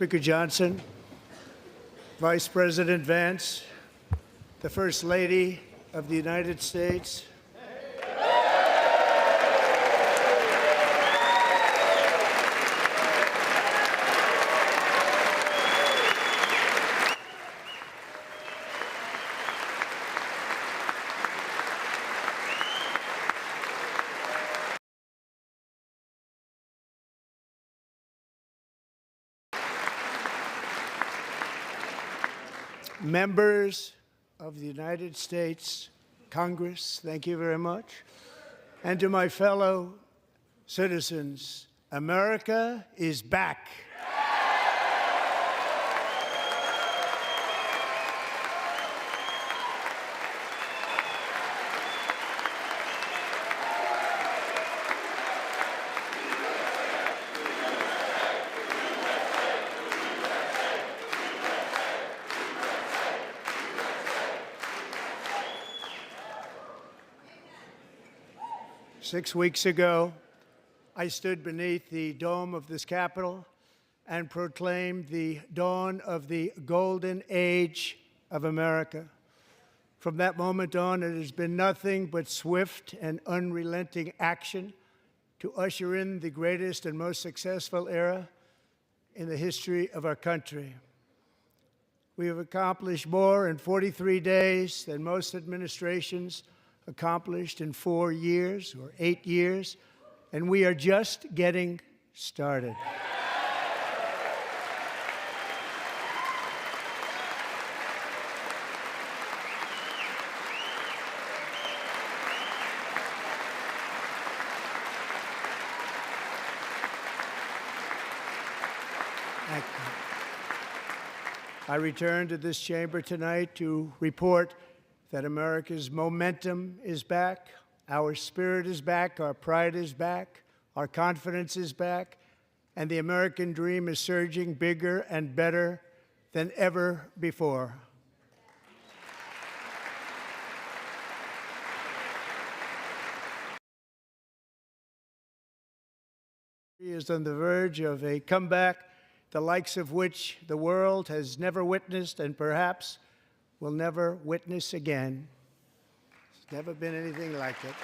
Speaker Johnson, Vice President Vance, the First Lady of the United States, members of the United States Congress, thank you very much. And to my fellow citizens, America is back. 6 weeks ago, I stood beneath the dome of this Capitol and proclaimed the dawn of the golden age of America. From that moment on, it has been nothing but swift and unrelenting action to usher in the greatest and most successful era in the history of our country. We have accomplished more in 43 days than most administrations accomplished in 4 years or 8 years, and we are just getting started. I return to this chamber tonight to report that America's momentum is back, our spirit is back, our pride is back, our confidence is back, and the American dream is surging bigger and better than ever before. He is on the verge of a comeback, the likes of which the world has never witnessed and perhaps will never witness again. There's never been anything like it.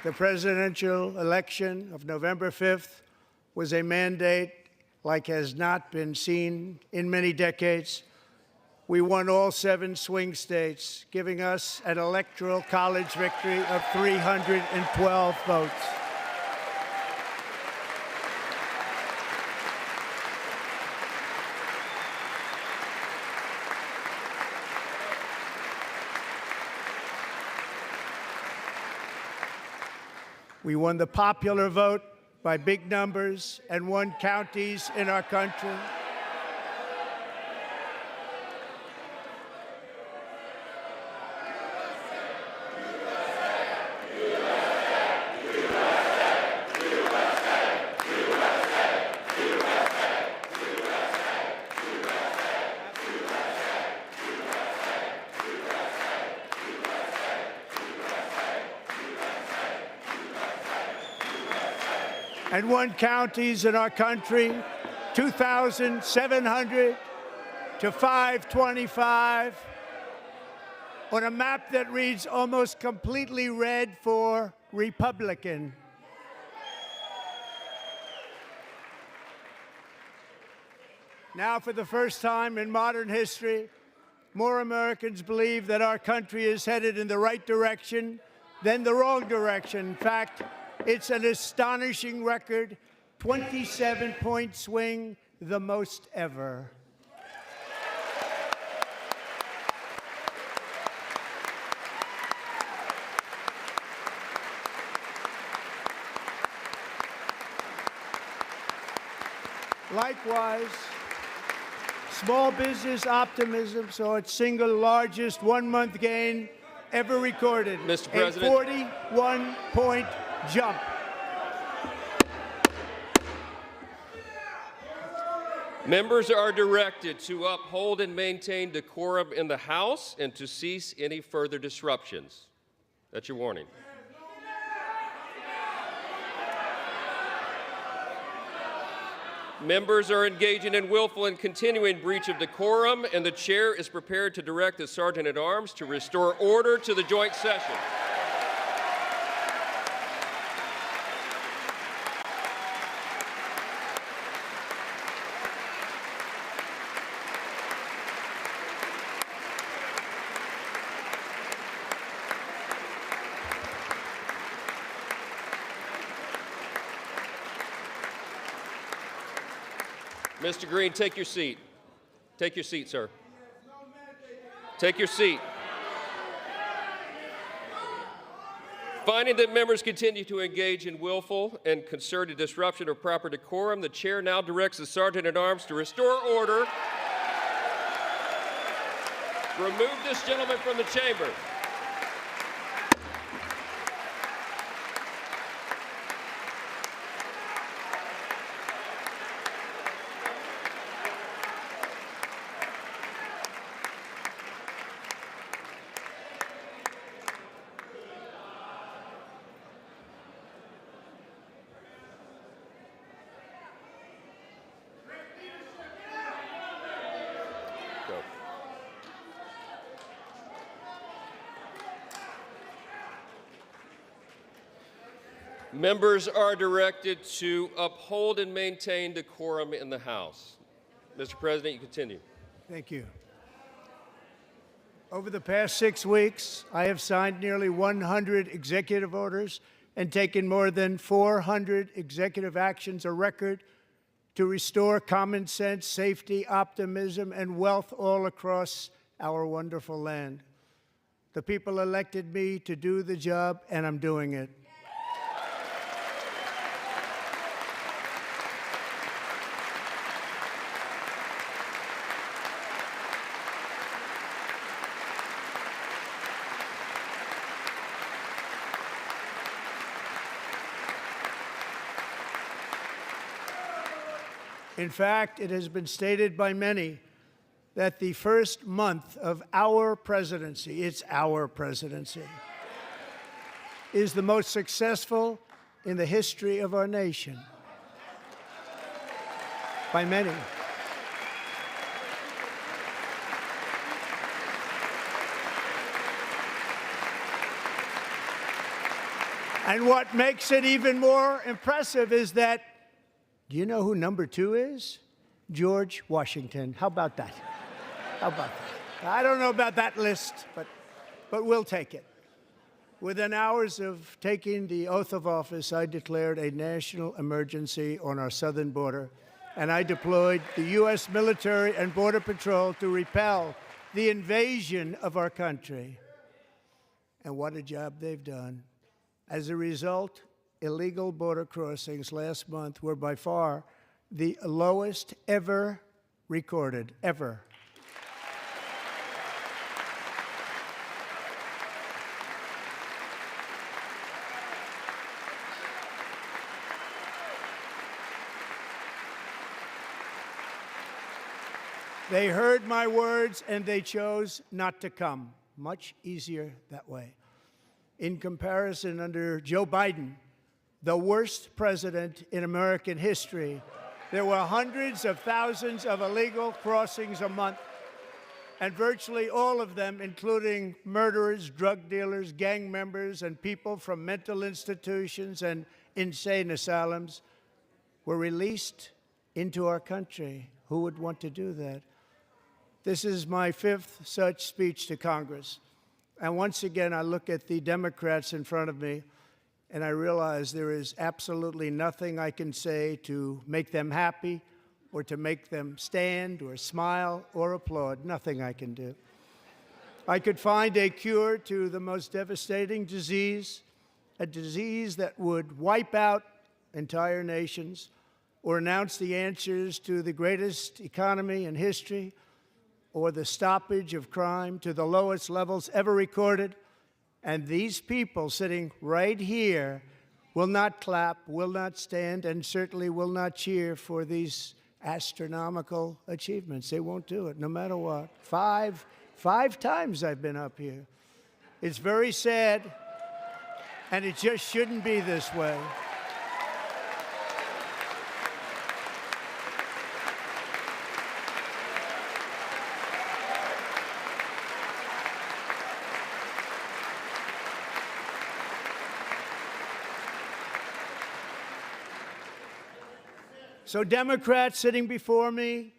The presidential election of November 5th was a mandate like has not been seen in many decades. We won all 7 swing states, giving us an electoral college victory of 312 votes. We won the popular vote by big numbers and won counties in our country. And won counties in our country, 2,700 to 525, on a map that reads almost completely red for Republican. Now, for the first time in modern history, more Americans believe that our country is headed in the right direction than the wrong direction. In fact, it's an astonishing record, 27-point swing, the most ever. Likewise, small business optimism saw its single largest one-month gain ever recorded. Mr. President. A 41-point jump. Members are directed to uphold and maintain decorum in the House and to cease any further disruptions. That's your warning. Members are engaging in willful and continuing breach of decorum, and the chair is prepared to direct the Sergeant at Arms to restore order to the joint session. Mr. Green, take your seat. Take your seat, sir. Take your seat. Finding that members continue to engage in willful and concerted disruption of proper decorum, the chair now directs the Sergeant at Arms to restore order. Remove this gentleman from the chamber. Go. Members are directed to uphold and maintain decorum in the House. Mr. President, you continue. Thank you. Over the past 6 weeks, I have signed nearly 100 executive orders and taken more than 400 executive actions, a record to restore common sense, safety, optimism, and wealth all across our wonderful land. The people elected me to do the job, and I'm doing it. In fact, it has been stated by many that the first month of our presidency, it's our presidency, is the most successful in the history of our nation. By many. And what makes it even more impressive is that, do you know who number 2 is? George Washington. How about that? How about that? I don't know about that list, but we'll take it. Within hours of taking the oath of office, I declared a national emergency on our southern border, and I deployed the U.S. military and Border Patrol to repel the invasion of our country. And what a job they've done. As a result, illegal border crossings last month were by far the lowest ever recorded, ever. They heard my words and they chose not to come. Much easier that way. In comparison, under Joe Biden, the worst president in American history, there were hundreds of thousands of illegal crossings a month, and virtually all of them, including murderers, drug dealers, gang members, and people from mental institutions and insane asylums, were released into our country. Who would want to do that? This is my 5th such speech to Congress. And once again, I look at the Democrats in front of me, and I realize there is absolutely nothing I can say to make them happy or to make them stand or smile or applaud. Nothing I can do. I could find a cure to the most devastating disease, a disease that would wipe out entire nations, or announce the answers to the greatest economy in history, or the stoppage of crime to the lowest levels ever recorded. And these people sitting right here will not clap, will not stand, and certainly will not cheer for these astronomical achievements. They won't do it, no matter what. Five times I've been up here. It's very sad, and it just shouldn't be this way. So Democrats sitting before me,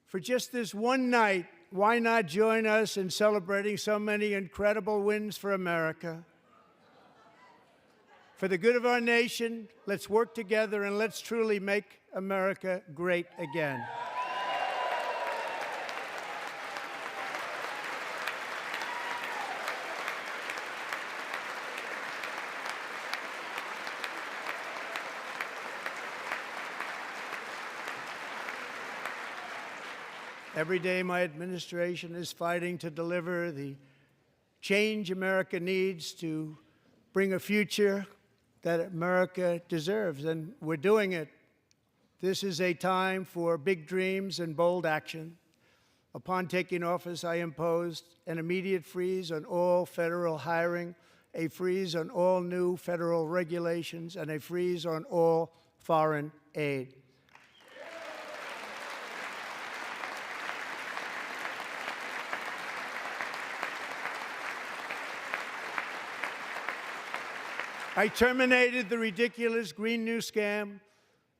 for just this one night, why not join us in celebrating so many incredible wins for America? For the good of our nation, let's work together and let's truly make America great again. Every day, my administration is fighting to deliver the change America needs to bring a future that America deserves, and we're doing it. This is a time for big dreams and bold action. Upon taking office, I imposed an immediate freeze on all federal hiring, a freeze on all new federal regulations, and a freeze on all foreign aid. I terminated the ridiculous Green New Scam.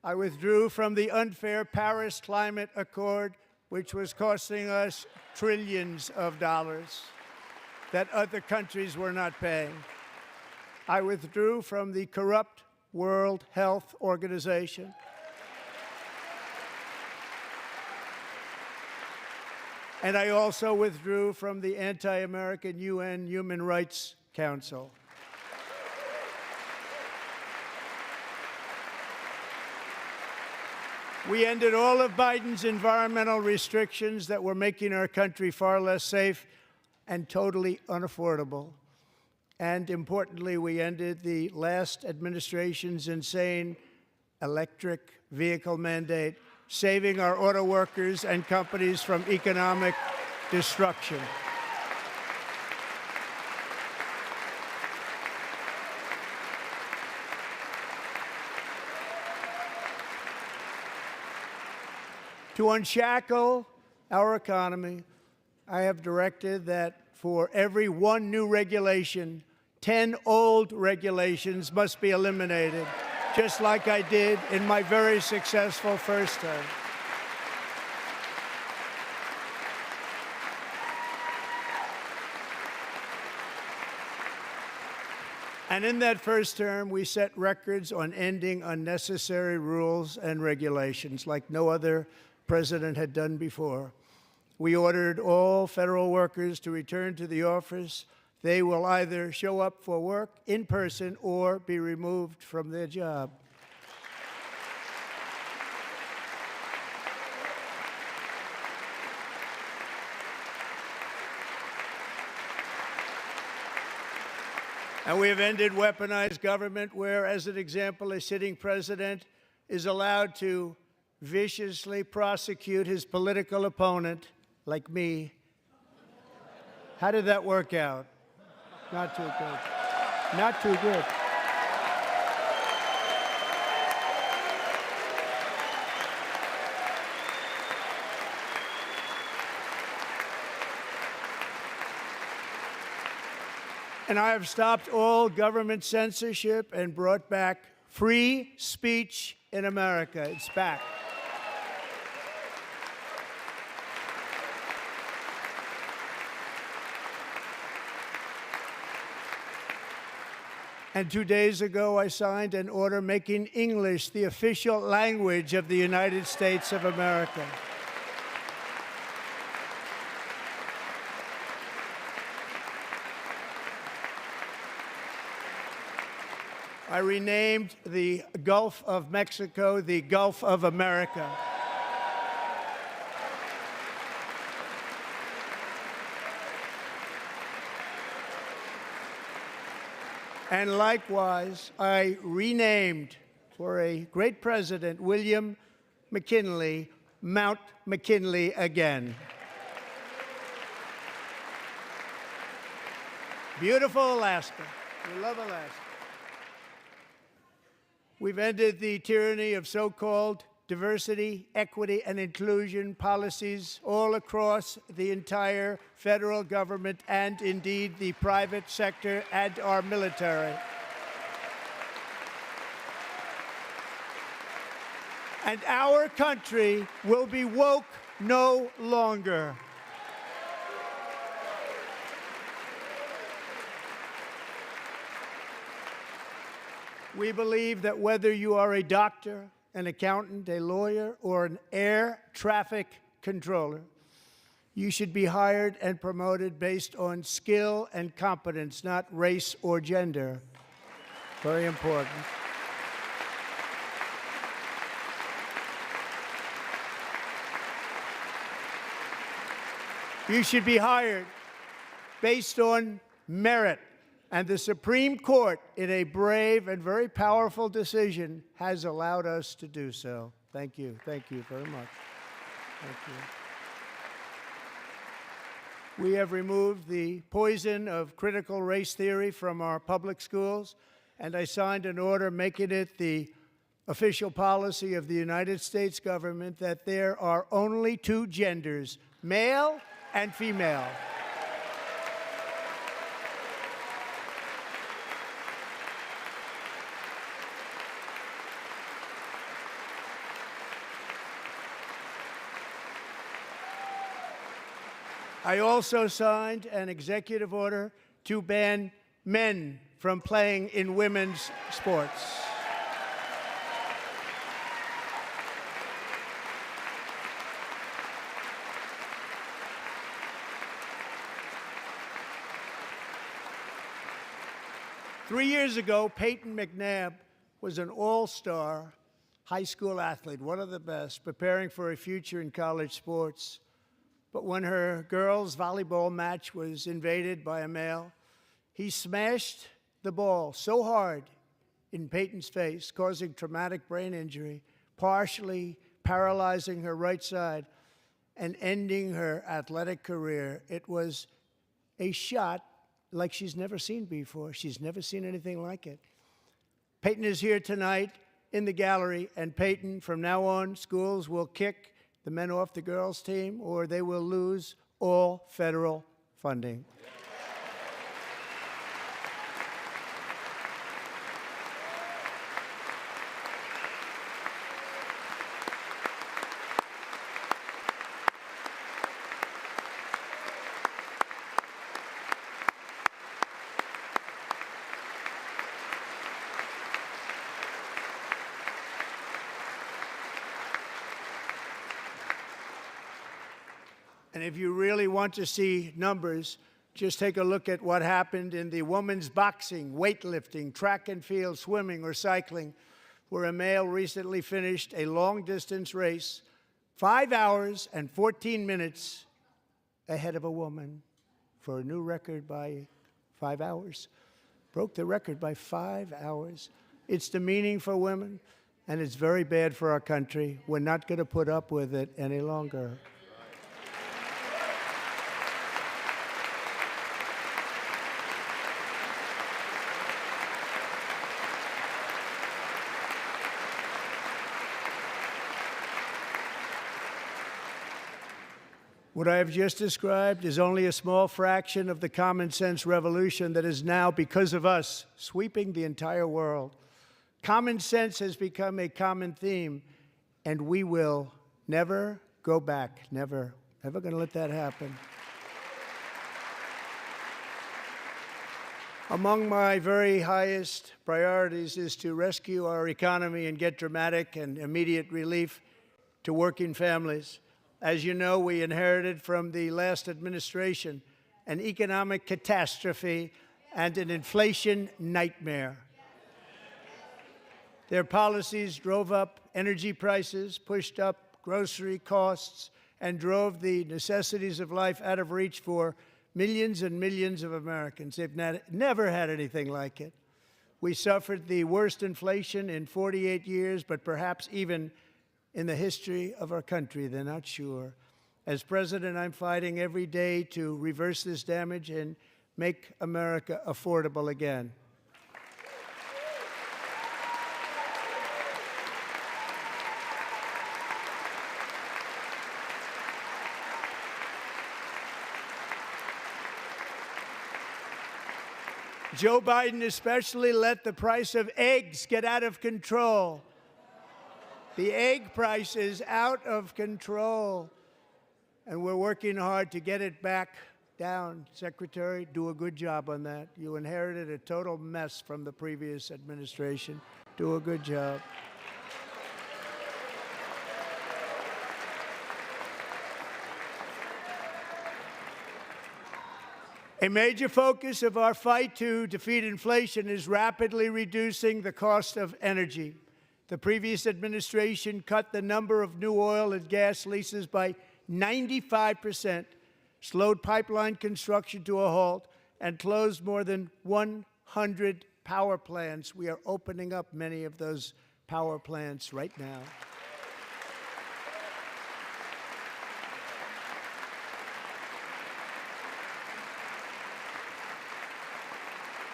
I withdrew from the unfair Paris Climate Accord, which was costing us trillions of dollars that other countries were not paying. I withdrew from the corrupt World Health Organization. And I also withdrew from the anti-American UN Human Rights Council. We ended all of Biden's environmental restrictions that were making our country far less safe and totally unaffordable. And importantly, we ended the last administration's insane electric vehicle mandate, saving our auto workers and companies from economic destruction. To unshackle our economy, I have directed that for every one new regulation, 10 old regulations must be eliminated, just like I did in my very successful first term. And in that first term, we set records on ending unnecessary rules and regulations like no other president had done before. We ordered all federal workers to return to the office. They will either show up for work in person or be removed from their job. And we have ended weaponized government where, as an example, a sitting president is allowed to viciously prosecute his political opponent, like me. How did that work out? Not too good. Not too good. And I have stopped all government censorship and brought back free speech in America. It's back. And 2 days ago, I signed an order making English the official language of the United States of America. I renamed the Gulf of Mexico the Gulf of America. And likewise, I renamed, for a great president, William McKinley, Mount McKinley again. Beautiful Alaska. We love Alaska. We've ended the tyranny of so-called diversity, equity, and inclusion policies all across the entire federal government and indeed the private sector and our military. and our country will be woke no longer. We believe that whether you are a doctor, an accountant, a lawyer, or an air traffic controller, you should be hired and promoted based on skill and competence, not race or gender. Very important. You should be hired based on merit. And the Supreme Court, in a brave and very powerful decision, has allowed us to do so. Thank you. Thank you very much. Thank you. We have removed the poison of critical race theory from our public schools, and I signed an order making it the official policy of the United States government that there are only two genders, male and female. I also signed an executive order to ban men from playing in women's sports. Three years ago, Peyton McNabb was an all-star high school athlete, one of the best, preparing for a future in college sports. But when her girls' volleyball match was invaded by a male, he smashed the ball so hard in Peyton's face, causing traumatic brain injury, partially paralyzing her right side, and ending her athletic career. It was a shot like she's never seen before. She's never seen anything like it. Peyton is here tonight in the gallery, and Peyton, from now on, schools will kick the men off the girls' team, or they will lose all federal funding. And if you really want to see numbers, just take a look at what happened in the women's boxing, weightlifting, track and field, swimming, or cycling, where a male recently finished a long-distance race 5 hours and 14 minutes ahead of a woman for a new record by 5 hours. Broke the record by 5 hours. It's demeaning for women, and it's very bad for our country. We're not going to put up with it any longer. What I have just described is only a small fraction of the common sense revolution that is now, because of us, sweeping the entire world. Common sense has become a common theme, and we will never go back. Never. Never going to let that happen. Among my very highest priorities is to rescue our economy and get dramatic and immediate relief to working families. As you know, we inherited from the last administration an economic catastrophe and an inflation nightmare. Their policies drove up energy prices, pushed up grocery costs, and drove the necessities of life out of reach for millions and millions of Americans. They've never had anything like it. We suffered the worst inflation in 48 years, but perhaps even in the history of our country. They're not sure. As president, I'm fighting every day to reverse this damage and make America affordable again. Joe Biden especially let the price of eggs get out of control. The egg price is out of control, and we're working hard to get it back down. Secretary, do a good job on that. You inherited a total mess from the previous administration. Do a good job. A major focus of our fight to defeat inflation is rapidly reducing the cost of energy. The previous administration cut the number of new oil and gas leases by 95%, slowed pipeline construction to a halt, and closed more than 100 power plants. We are opening up many of those power plants right now.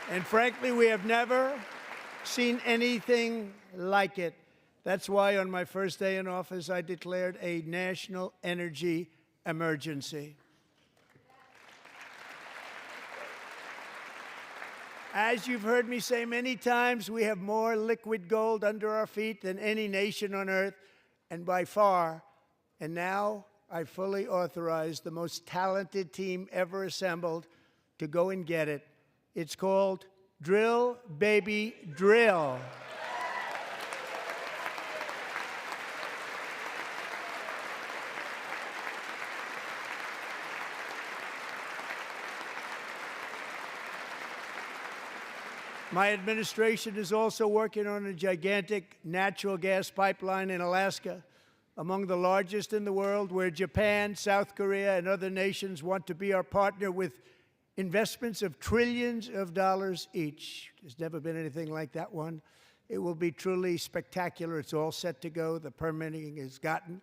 And frankly, we have never seen anything like it. That's why on my first day in office, I declared a national energy emergency. As you've heard me say many times, we have more liquid gold under our feet than any nation on earth, and by far. And now I fully authorize the most talented team ever assembled to go and get it. It's called Drill, Baby, Drill. My administration is also working on a gigantic natural gas pipeline in Alaska, among the largest in the world, where Japan, South Korea, and other nations want to be our partner with investments of trillions of dollars each. There's never been anything like that one. It will be truly spectacular. It's all set to go. The permitting is gotten.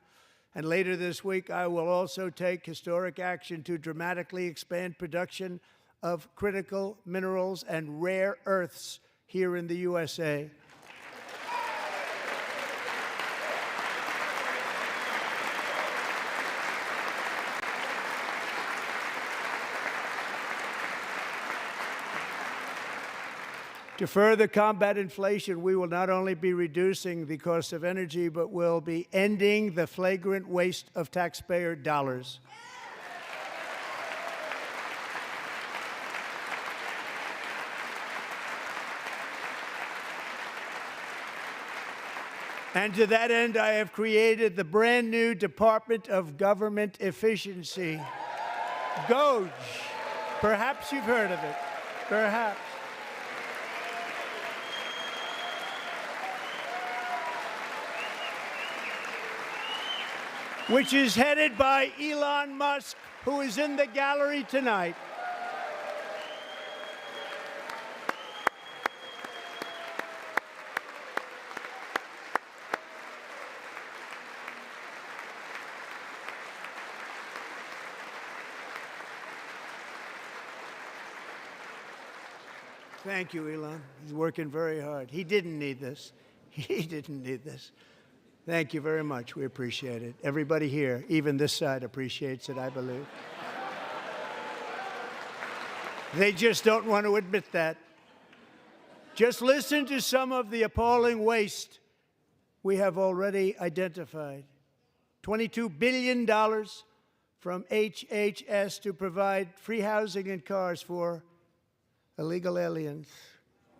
And later this week, I will also take historic action to dramatically expand production of critical minerals and rare earths here in the USA. To further combat inflation, we will not only be reducing the cost of energy, but will be ending the flagrant waste of taxpayer dollars. And to that end, I have created the brand new Department of Government Efficiency, DOGE. Perhaps you've heard of it. Perhaps. Which is headed by Elon Musk, who is in the gallery tonight. Thank you, Elon. He's working very hard. He didn't need this. He didn't need this. Thank you very much. We appreciate it. Everybody here, even this side, appreciates it, I believe. They just don't want to admit that. Just listen to some of the appalling waste we have already identified. $22 billion from HHS to provide free housing and cars for illegal aliens.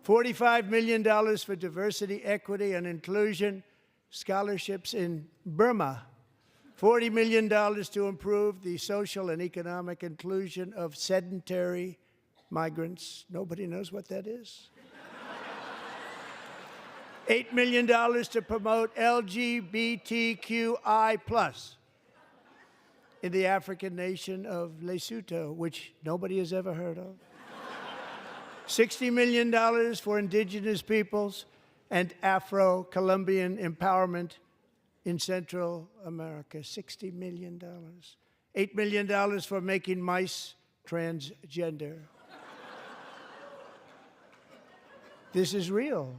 $45 million for diversity, equity, and inclusion scholarships in Burma. $40 million to improve the social and economic inclusion of sedentary migrants. Nobody knows what that is. $8 million to promote LGBTQI+ in the African nation of Lesotho, which nobody has ever heard of. $60 million for indigenous peoples and Afro-Colombian empowerment in Central America. $60 million. $8 million for making mice transgender. This is real.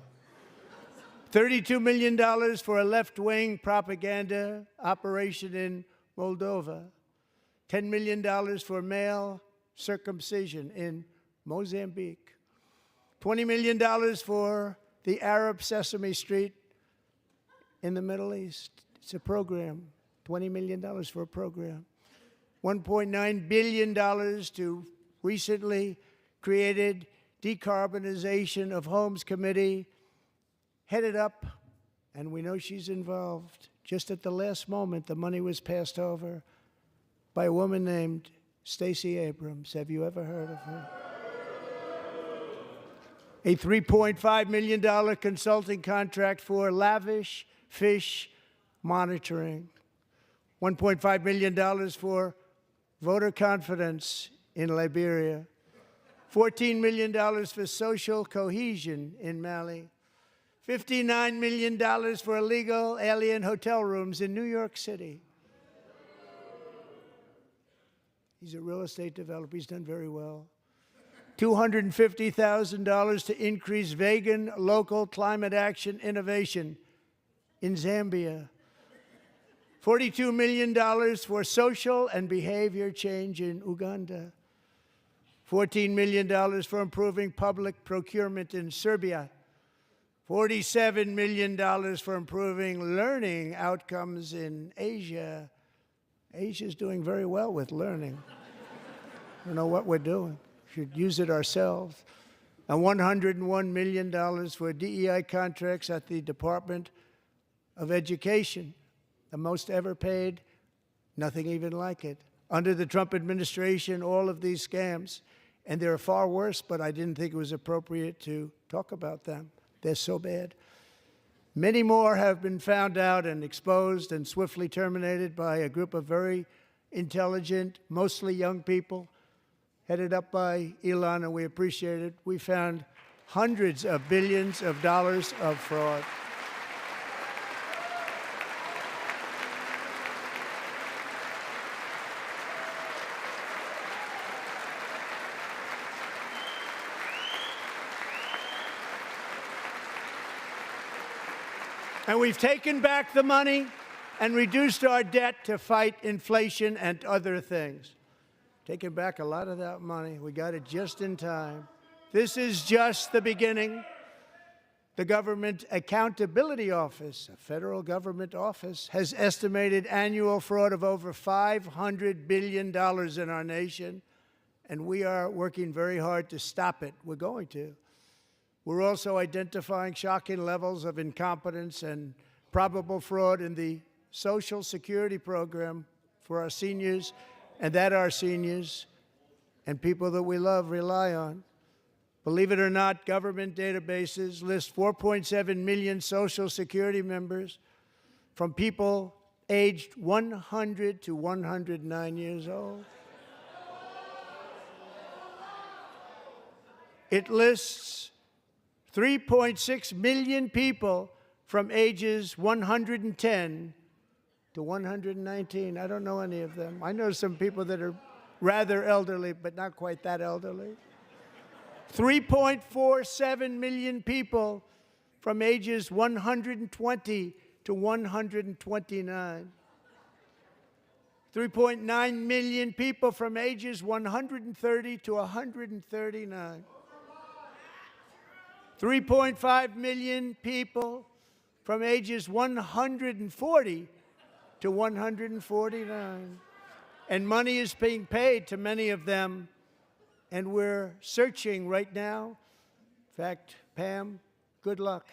$32 million for a left-wing propaganda operation in Moldova. $10 million for male circumcision in Mozambique. $20 million for the Arab Sesame Street in the Middle East. It's a program, $20 million for a program. $1.9 billion to recently created Decarbonization of Homes Committee, headed up, and we know she's involved. Just at the last moment, the money was passed over by a woman named Stacey Abrams. Have you ever heard of her? A $3.5 million consulting contract for lavish fish monitoring. $1.5 million for voter confidence in Liberia. $14 million for social cohesion in Mali. $59 million for illegal alien hotel rooms in New York City. He's a real estate developer. He's done very well. $250,000 to increase vegan local climate action innovation in Zambia. $42 million for social and behavior change in Uganda. $14 million for improving public procurement in Serbia. $47 million for improving learning outcomes in Asia. Asia's doing very well with learning. I don't know what we're doing. We should use it ourselves. And $101 million for DEI contracts at the Department of Education, the most ever paid, nothing even like it. Under the Trump administration, all of these scams, and they're far worse, but I didn't think it was appropriate to talk about them. They're so bad. Many more have been found out and exposed and swiftly terminated by a group of very intelligent, mostly young people, headed up by Elon, and we appreciate it. We found hundreds of billions of dollars of fraud. And we've taken back the money and reduced our debt to fight inflation and other things. Taken back a lot of that money. We got it just in time. This is just the beginning. The Government Accountability Office, a federal government office, has estimated annual fraud of over $500 billion in our nation, and we are working very hard to stop it. We're going to. We're also identifying shocking levels of incompetence and probable fraud in the Social Security program for our seniors, and that our seniors and people that we love rely on. Believe it or not, government databases list 4.7 million Social Security members from people aged 100 to 109 years old. It lists 3.6 million people from ages 110 to 119. I don't know any of them. I know some people that are rather elderly, but not quite that elderly. 3.47 million people from ages 120 to 129. 3.9 million people from ages 130 to 139. 3.5 million people from ages 140 to 149. And money is being paid to many of them, and we're searching right now. In fact, Pam, good luck.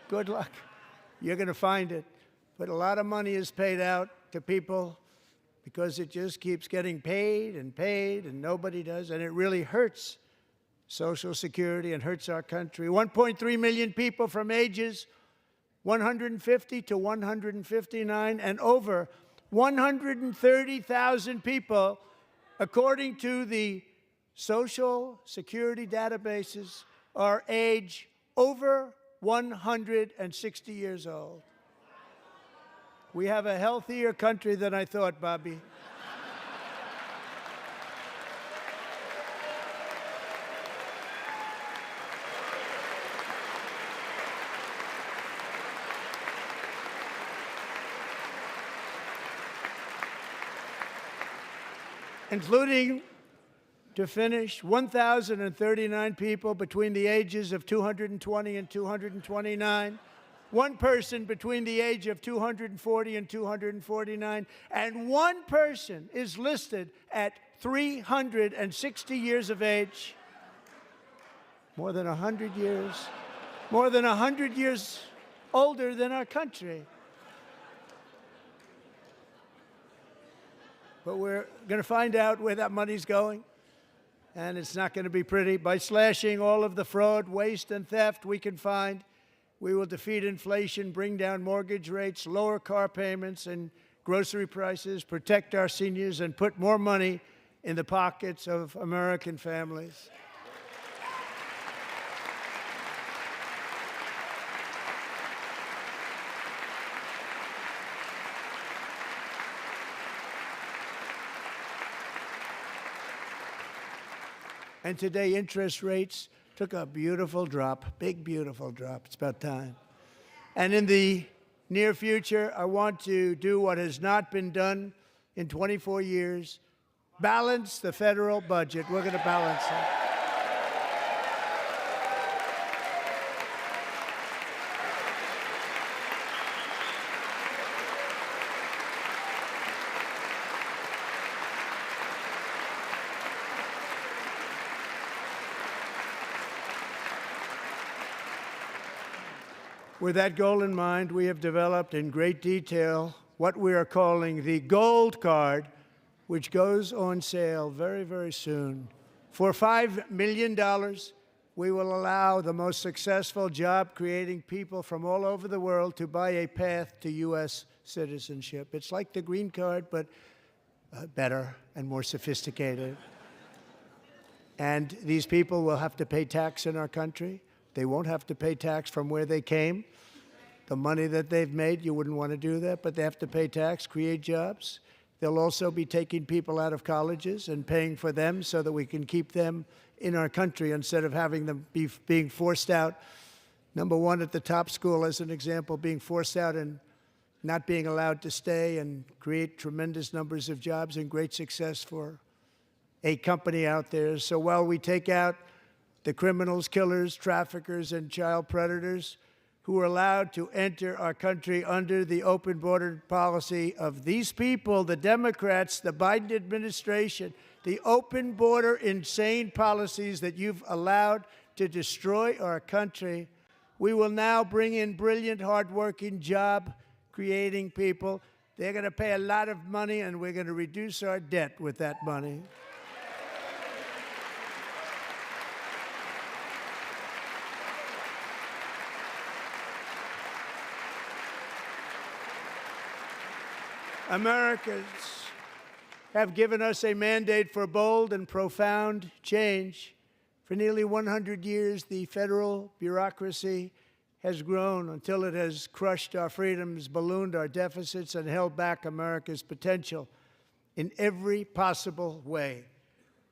Good luck. You're going to find it. But a lot of money is paid out to people because it just keeps getting paid, and nobody does, and it really hurts Social Security and hurts our country. 1.3 million people from ages 150 to 159, and over 130,000 people, according to the Social Security databases, are age over 160 years old. We have a healthier country than I thought, Bobby. Including, to finish, 1,039 people between the ages of 220 and 229 one person between the age of 240 and 249, and one person is listed at 360 years of age. More than 100 years. More than 100 years older than our country. But we're going to find out where that money's going, and it's not going to be pretty. By slashing all of the fraud, waste, and theft we can find, we will defeat inflation, bring down mortgage rates, lower car payments and grocery prices, protect our seniors, and put more money in the pockets of American families. And today, interest rates took a beautiful drop, big, beautiful drop. It's about time. And in the near future, I want to do what has not been done in 24 years, balance the federal budget. We're going to balance it. With that goal in mind, we have developed in great detail what we are calling the Gold Card, which goes on sale very, very soon. For $5 million, we will allow the most successful job-creating people from all over the world to buy a path to U.S. citizenship. It's like the green card, but better and more sophisticated. And these people will have to pay tax in our country. They won't have to pay tax from where they came. The money that they've made, you wouldn't want to do that, but they have to pay tax, create jobs. They'll also be taking people out of colleges and paying for them so that we can keep them in our country instead of having them being forced out. Number one, at the top school, as an example, being forced out and not being allowed to stay and create tremendous numbers of jobs and great success for a company out there. So while we take out the criminals, killers, traffickers, and child predators who are allowed to enter our country under the open border policy of these people, the Democrats, the Biden administration, the open border insane policies that you've allowed to destroy our country, we will now bring in brilliant, hardworking, job-creating people. They're going to pay a lot of money, and we're going to reduce our debt with that money. Americans have given us a mandate for bold and profound change. For nearly 100 years, the federal bureaucracy has grown until it has crushed our freedoms, ballooned our deficits, and held back America's potential in every possible way.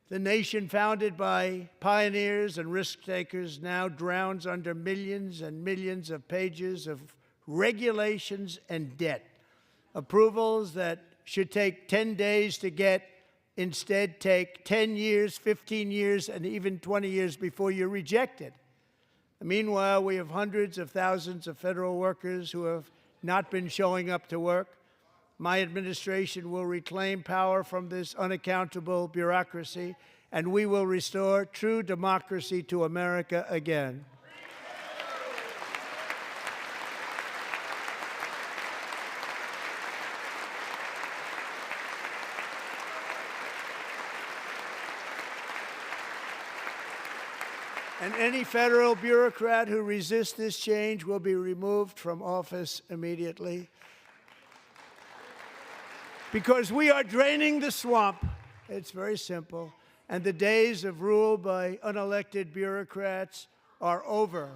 The nation founded by pioneers and risk-takers now drowns under millions and millions of pages of regulations and debt. Approvals that should take 10 days to get instead take 10 years, 15 years, and even 20 years before you're rejected. Meanwhile, we have hundreds of thousands of federal workers who have not been showing up to work. My administration will reclaim power from this unaccountable bureaucracy, and we will restore true democracy to America again. And any federal bureaucrat who resists this change will be removed from office immediately. Because we are draining the swamp. It's very simple. And the days of rule by unelected bureaucrats are over.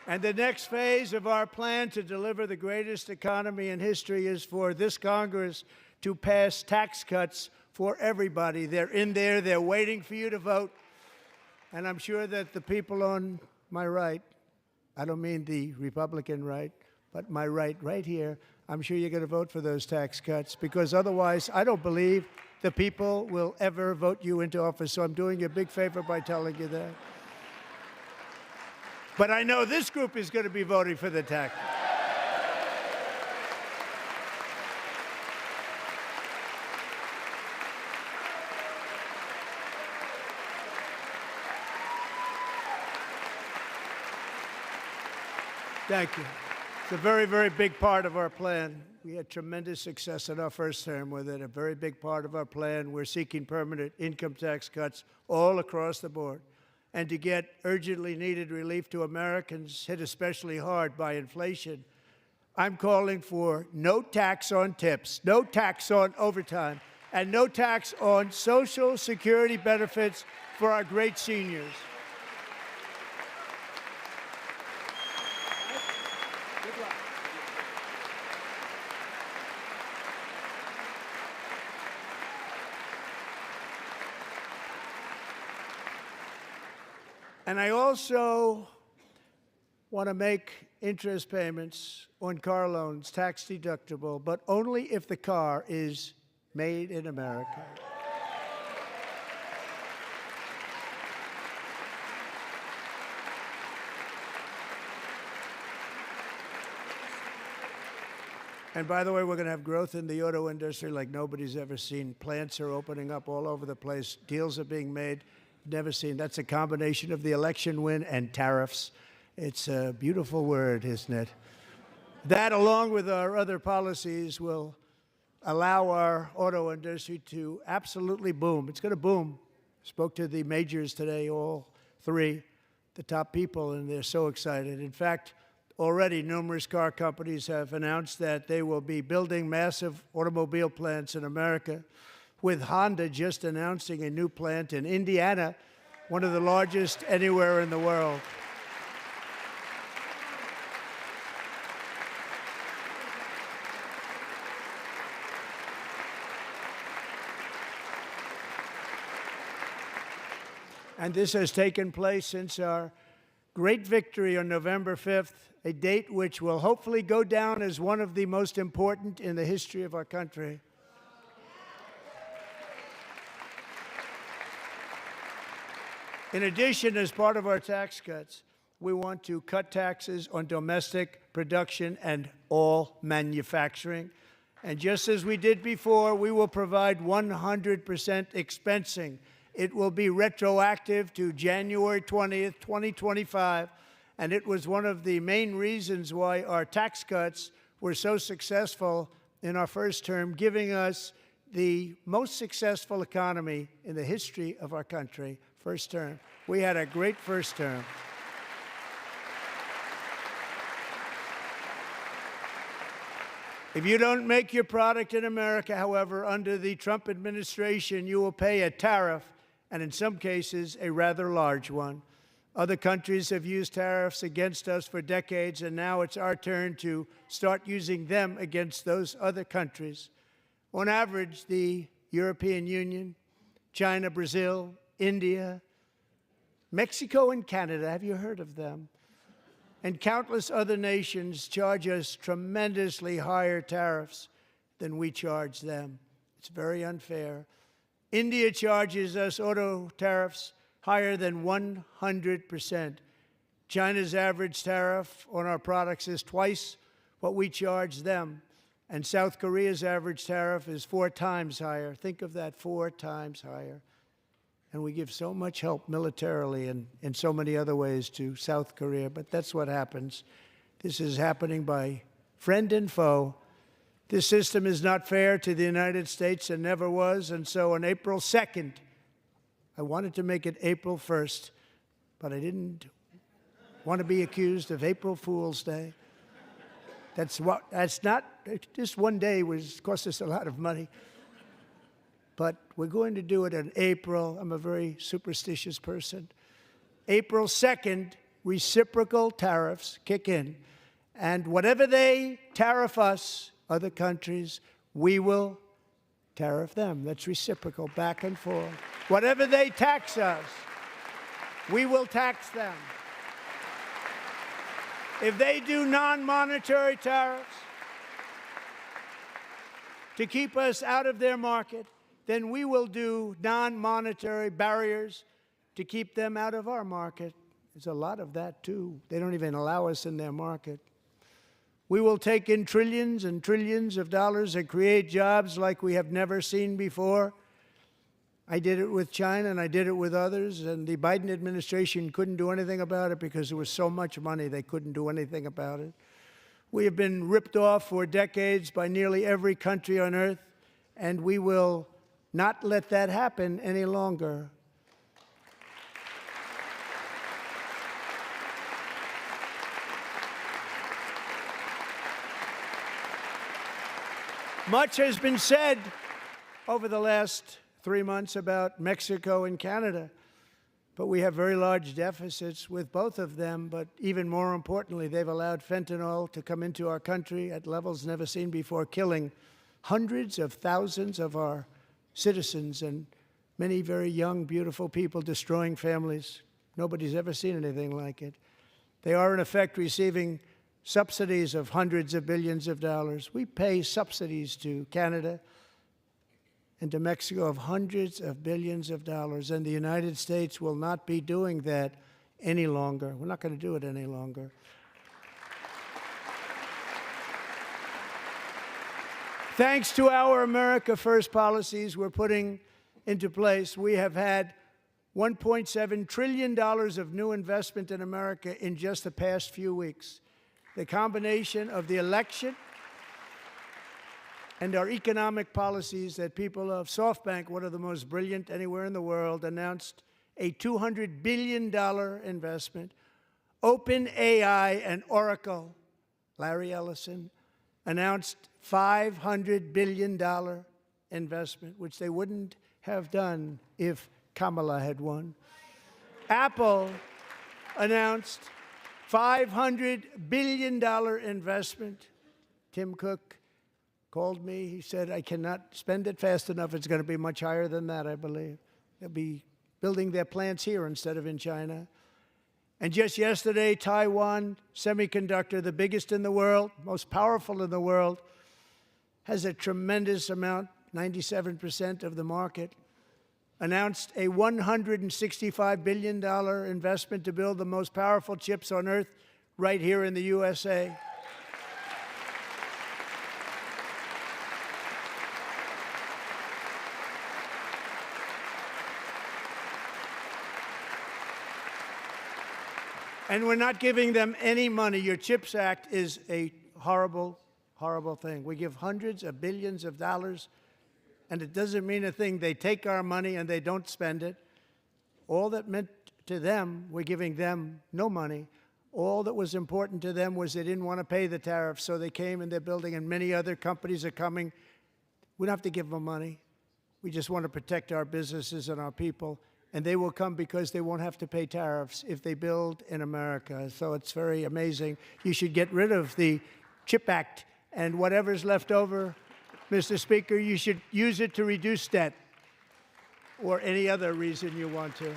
And the next phase of our plan to deliver the greatest economy in history is for this Congress to pass tax cuts for everybody. They're in there. They're waiting for you to vote. And I'm sure that the people on my right, I don't mean the Republican right, but my right here, I'm sure you're going to vote for those tax cuts, because otherwise I don't believe the people will ever vote you into office. So I'm doing you a big favor by telling you that. But I know this group is going to be voting for the tax. Thank you. It's a very, very big part of our plan. We had tremendous success in our first term with it. A very big part of our plan. We're seeking permanent income tax cuts all across the board. And to get urgently needed relief to Americans hit especially hard by inflation, I'm calling for no tax on tips, no tax on overtime, and no tax on Social Security benefits for our great seniors. And I also want to make interest payments on car loans tax deductible, but only if the car is made in America. And by the way, we're going to have growth in the auto industry like nobody's ever seen. Plants are opening up all over the place. Deals are being made. Never seen. That's a combination of the election win and tariffs. It's a beautiful word, isn't it? That, along with our other policies, will allow our auto industry to absolutely boom. It's going to boom. Spoke to the majors today, all three, the top people, and they're so excited. In fact, already numerous car companies have announced that they will be building massive automobile plants in America, with Honda just announcing a new plant in Indiana, one of the largest anywhere in the world. And this has taken place since our great victory on November 5th, a date which will hopefully go down as one of the most important in the history of our country. In addition, as part of our tax cuts, we want to cut taxes on domestic production and all manufacturing. And just as we did before, we will provide 100% expensing. It will be retroactive to January 20th, 2025. And it was one of the main reasons why our tax cuts were so successful in our first term, giving us the most successful economy in the history of our country. First term. We had a great first term. If you don't make your product in America, however, under the Trump administration, you will pay a tariff, and in some cases, a rather large one. Other countries have used tariffs against us for decades, and now it's our turn to start using them against those other countries. On average, the European Union, China, Brazil, India, Mexico, and Canada, have you heard of them? And countless other nations charge us tremendously higher tariffs than we charge them. It's very unfair. India charges us auto tariffs higher than 100%. China's average tariff on our products is twice what we charge them. And South Korea's average tariff is 4 times higher. Think of that, 4 times higher. And we give so much help militarily and in so many other ways to South Korea. But that's what happens. This is happening by friend and foe. This system is not fair to the United States and never was. And so on April 2nd, I wanted to make it April 1st, but I didn't want to be accused of April Fool's Day. That's not, just one day cost us a lot of money. But we're going to do it in April. I'm a very superstitious person. April 2nd, reciprocal tariffs kick in. And whatever they tariff us, other countries, we will tariff them. That's reciprocal, back and forth. Whatever they tax us, we will tax them. If they do non-monetary tariffs to keep us out of their market, then we will do non-monetary barriers to keep them out of our market. There's a lot of that, too. They don't even allow us in their market. We will take in trillions and trillions of dollars and create jobs like we have never seen before. I did it with China, and I did it with others, and the Biden administration couldn't do anything about it because there was so much money they couldn't do anything about it. We have been ripped off for decades by nearly every country on earth, and we will not let that happen any longer. Much has been said over the last 3 months about Mexico and Canada, but we have very large deficits with both of them. But even more importantly, they've allowed fentanyl to come into our country at levels never seen before, killing hundreds of thousands of our citizens and many very young, beautiful people, destroying families. Nobody's ever seen anything like it. They are, in effect, receiving subsidies of hundreds of billions of dollars. We pay subsidies to Canada and to Mexico of hundreds of billions of dollars, and the United States will not be doing that any longer. We're not going to do it any longer. Thanks to our America First policies we're putting into place, we have had $1.7 trillion of new investment in America in just the past few weeks. The combination of the election and our economic policies that people of SoftBank, one of the most brilliant anywhere in the world, announced a $200 billion investment. OpenAI and Oracle, Larry Ellison, announced $500 billion investment, which they wouldn't have done if Kamala had won. Apple announced $500 billion investment. Tim Cook called me. He said, I cannot spend it fast enough. It's going to be much higher than that, I believe. They'll be building their plants here instead of in China. And just yesterday, Taiwan Semiconductor, the biggest in the world, most powerful in the world, has a tremendous amount, 97% of the market, announced a $165 billion investment to build the most powerful chips on earth right here in the USA. And we're not giving them any money. Your CHIPS Act is a horrible, horrible thing. We give hundreds of billions of dollars, and it doesn't mean a thing. They take our money and they don't spend it. All that meant to them, we're giving them no money. All that was important to them was they didn't want to pay the tariffs, so they came and they're building, and many other companies are coming. We don't have to give them money. We just want to protect our businesses and our people. And they will come because they won't have to pay tariffs if they build in America. So it's very amazing. You should get rid of the CHIP Act, and whatever's left over, Mr. Speaker, you should use it to reduce debt or any other reason you want to.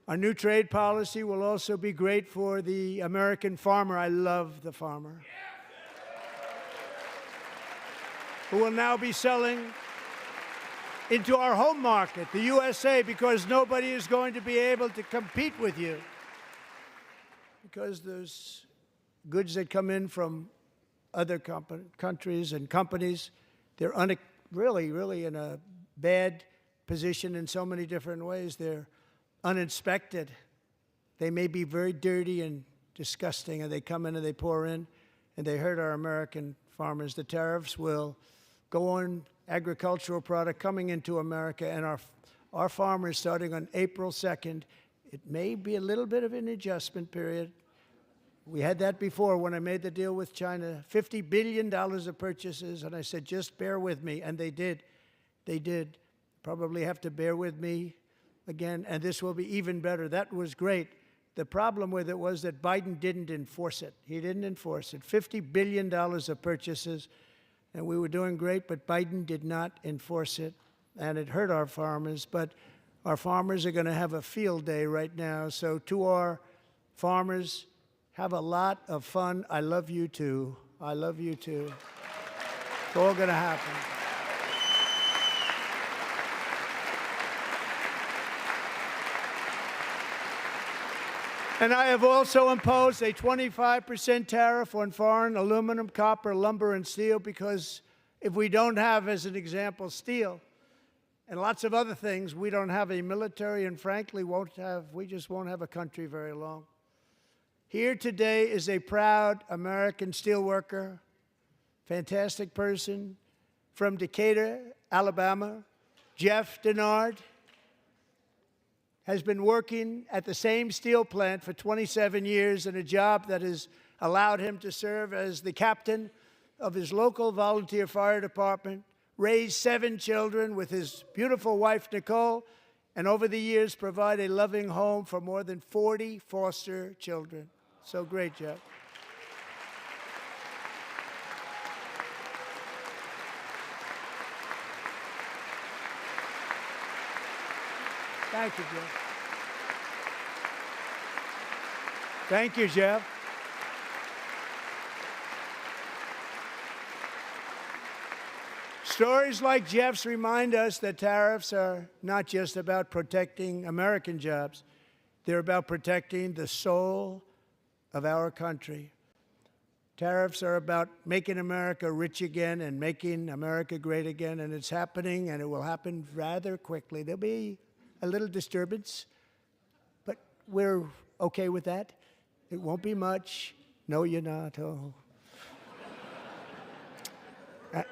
Our new trade policy will also be great for the American farmer. I love the farmer, who will now be selling into our home market, the USA, because nobody is going to be able to compete with you. Because those goods that come in from other countries and companies, they're really in a bad position in so many different ways. They're uninspected. They may be very dirty and disgusting, and they come in and they pour in, and they hurt our American farmers. The tariffs will go on agricultural product coming into America, and our farmers, starting on April 2nd, it may be a little bit of an adjustment period. We had that before when I made the deal with China, $50 billion of purchases, and I said, just bear with me, and they did. They did. Probably have to bear with me again, and this will be even better. That was great. The problem with it was that Biden didn't enforce it. He didn't enforce it. $50 billion of purchases, and we were doing great, but Biden did not enforce it, and it hurt our farmers. But our farmers are going to have a field day right now. So to our farmers, have a lot of fun. I love you too. I love you too. It's all going to happen. And I have also imposed a 25% tariff on foreign aluminum, copper, lumber, and steel, because if we don't have, as an example, steel and lots of other things, we don't have a military, and frankly, we just won't have a country very long. Here today is a proud American steelworker, fantastic person from Decatur, Alabama. Jeff Denard has been working at the same steel plant for 27 years in a job that has allowed him to serve as the captain of his local volunteer fire department, raise 7 children with his beautiful wife, Nicole, and over the years provide a loving home for more than 40 foster children. So great, Jeff. Thank you, Jeff. Thank you, Jeff. Stories like Jeff's remind us that tariffs are not just about protecting American jobs. They're about protecting the soul of our country. Tariffs are about making America rich again and making America great again, and it's happening, and it will happen rather quickly. There'll be a little disturbance, but we're okay with that. It won't be much. No, you're not. Oh.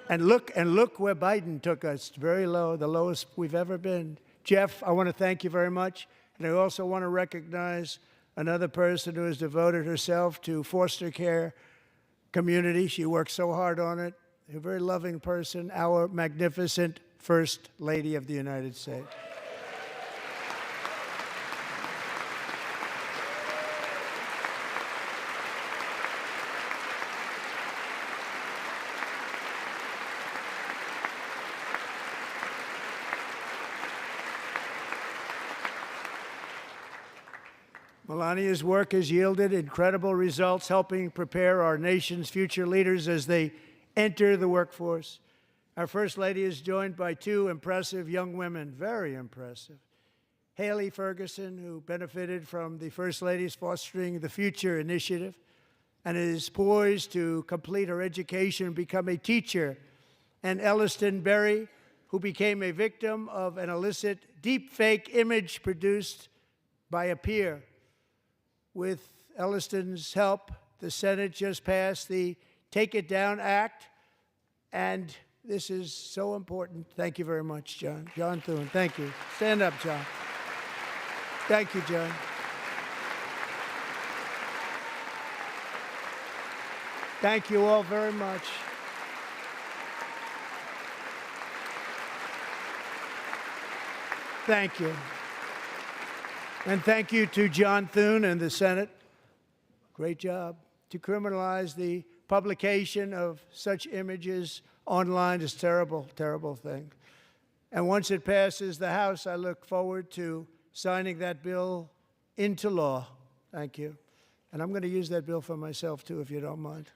And look where Biden took us, very low, the lowest we've ever been. Jeff, I want to thank you very much, and I also want to recognize another person who has devoted herself to foster care community. She works so hard on it. A very loving person, our magnificent First Lady of the United States. Melania's work has yielded incredible results, helping prepare our nation's future leaders as they enter the workforce. Our First Lady is joined by 2 impressive young women, very impressive. Haley Ferguson, who benefited from the First Lady's Fostering the Future initiative and is poised to complete her education and become a teacher. And Elliston Berry, who became a victim of an illicit deepfake image produced by a peer. With Elliston's help, the Senate just passed the Take It Down Act, and this is so important. Thank you very much, John. John Thune, thank you. Stand up, John. Thank you, John. Thank you all very much. Thank you. And thank you to John Thune and the Senate. Great job. To criminalize the publication of such images online is a terrible, terrible thing. And once it passes the House, I look forward to signing that bill into law. Thank you. And I'm going to use that bill for myself, too, if you don't mind.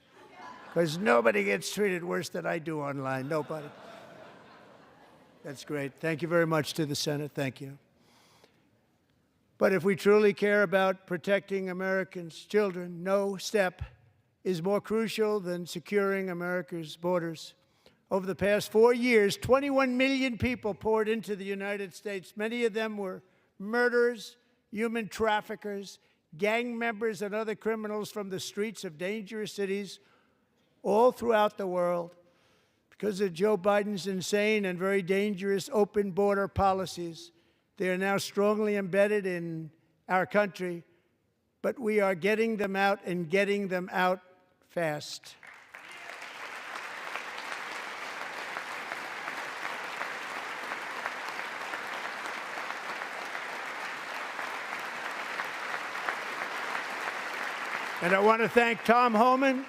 Because nobody gets treated worse than I do online. Nobody. That's great. Thank you very much to the Senate. Thank you. But if we truly care about protecting Americans' children, no step is more crucial than securing America's borders. Over the past 4 years, 21 million people poured into the United States. Many of them were murderers, human traffickers, gang members, and other criminals from the streets of dangerous cities all throughout the world. Because of Joe Biden's insane and very dangerous open border policies, they are now strongly embedded in our country, but we are getting them out and getting them out fast. And I want to thank Tom Homan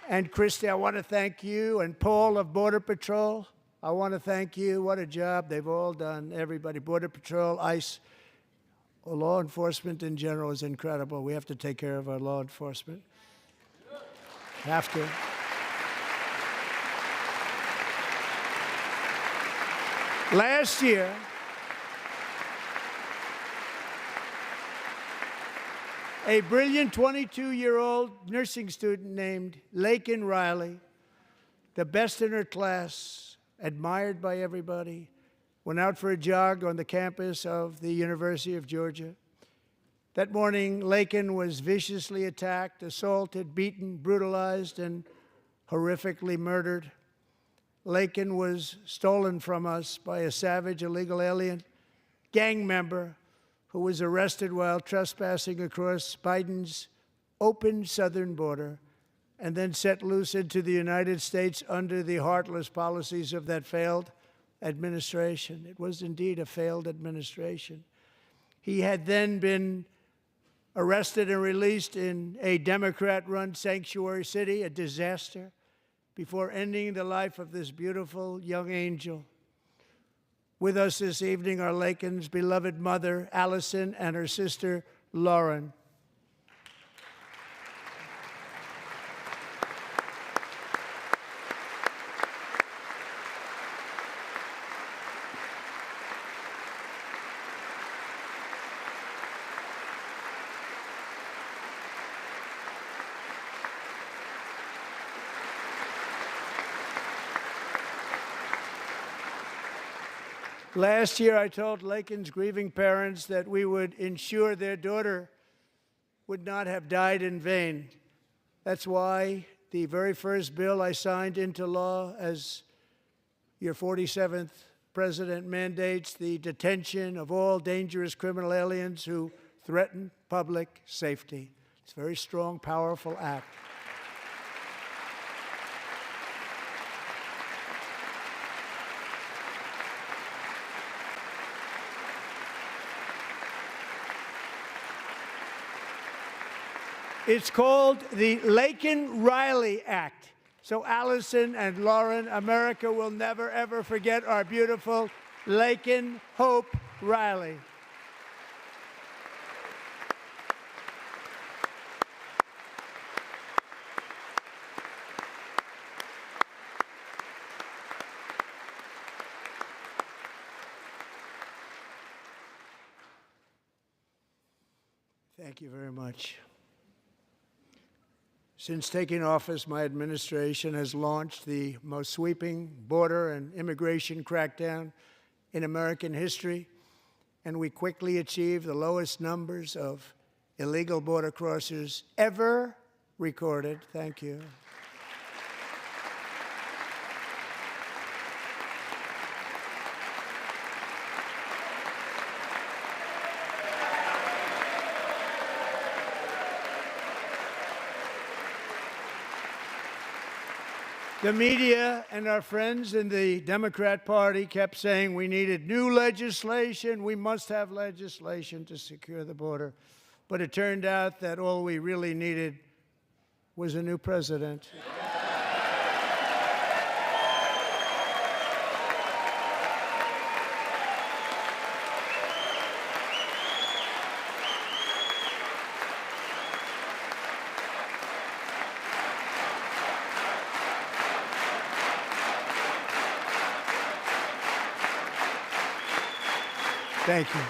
and Christy. I want to thank you and Paul of Border Patrol. I want to thank you. What a job they've all done. Everybody, Border Patrol, ICE, law enforcement in general is incredible. We have to take care of our law enforcement. Have to. Last year, a brilliant 22-year-old nursing student named Laken Riley, the best in her class, admired by everybody, went out for a jog on the campus of the University of Georgia. That morning, Laken was viciously attacked, assaulted, beaten, brutalized, and horrifically murdered. Laken was stolen from us by a savage illegal alien gang member who was arrested while trespassing across Biden's open southern border and then set loose into the United States under the heartless policies of that failed administration. It was indeed a failed administration. He had then been arrested and released in a Democrat-run sanctuary city, a disaster, before ending the life of this beautiful young angel. With us this evening are Laken's beloved mother, Allison, and her sister, Lauren. Last year, I told Laken's grieving parents that we would ensure their daughter would not have died in vain. That's why the very first bill I signed into law as your 47th president mandates the detention of all dangerous criminal aliens who threaten public safety. It's a very strong, powerful act. It's called the Laken-Riley Act. So Allison and Lauren, America will never, ever forget our beautiful Laken Hope Riley. Thank you very much. Since taking office, my administration has launched the most sweeping border and immigration crackdown in American history, and we quickly achieved the lowest numbers of illegal border crossers ever recorded. Thank you. The media and our friends in the Democrat Party kept saying we needed new legislation, we must have legislation to secure the border. But it turned out that all we really needed was a new president. Thank you.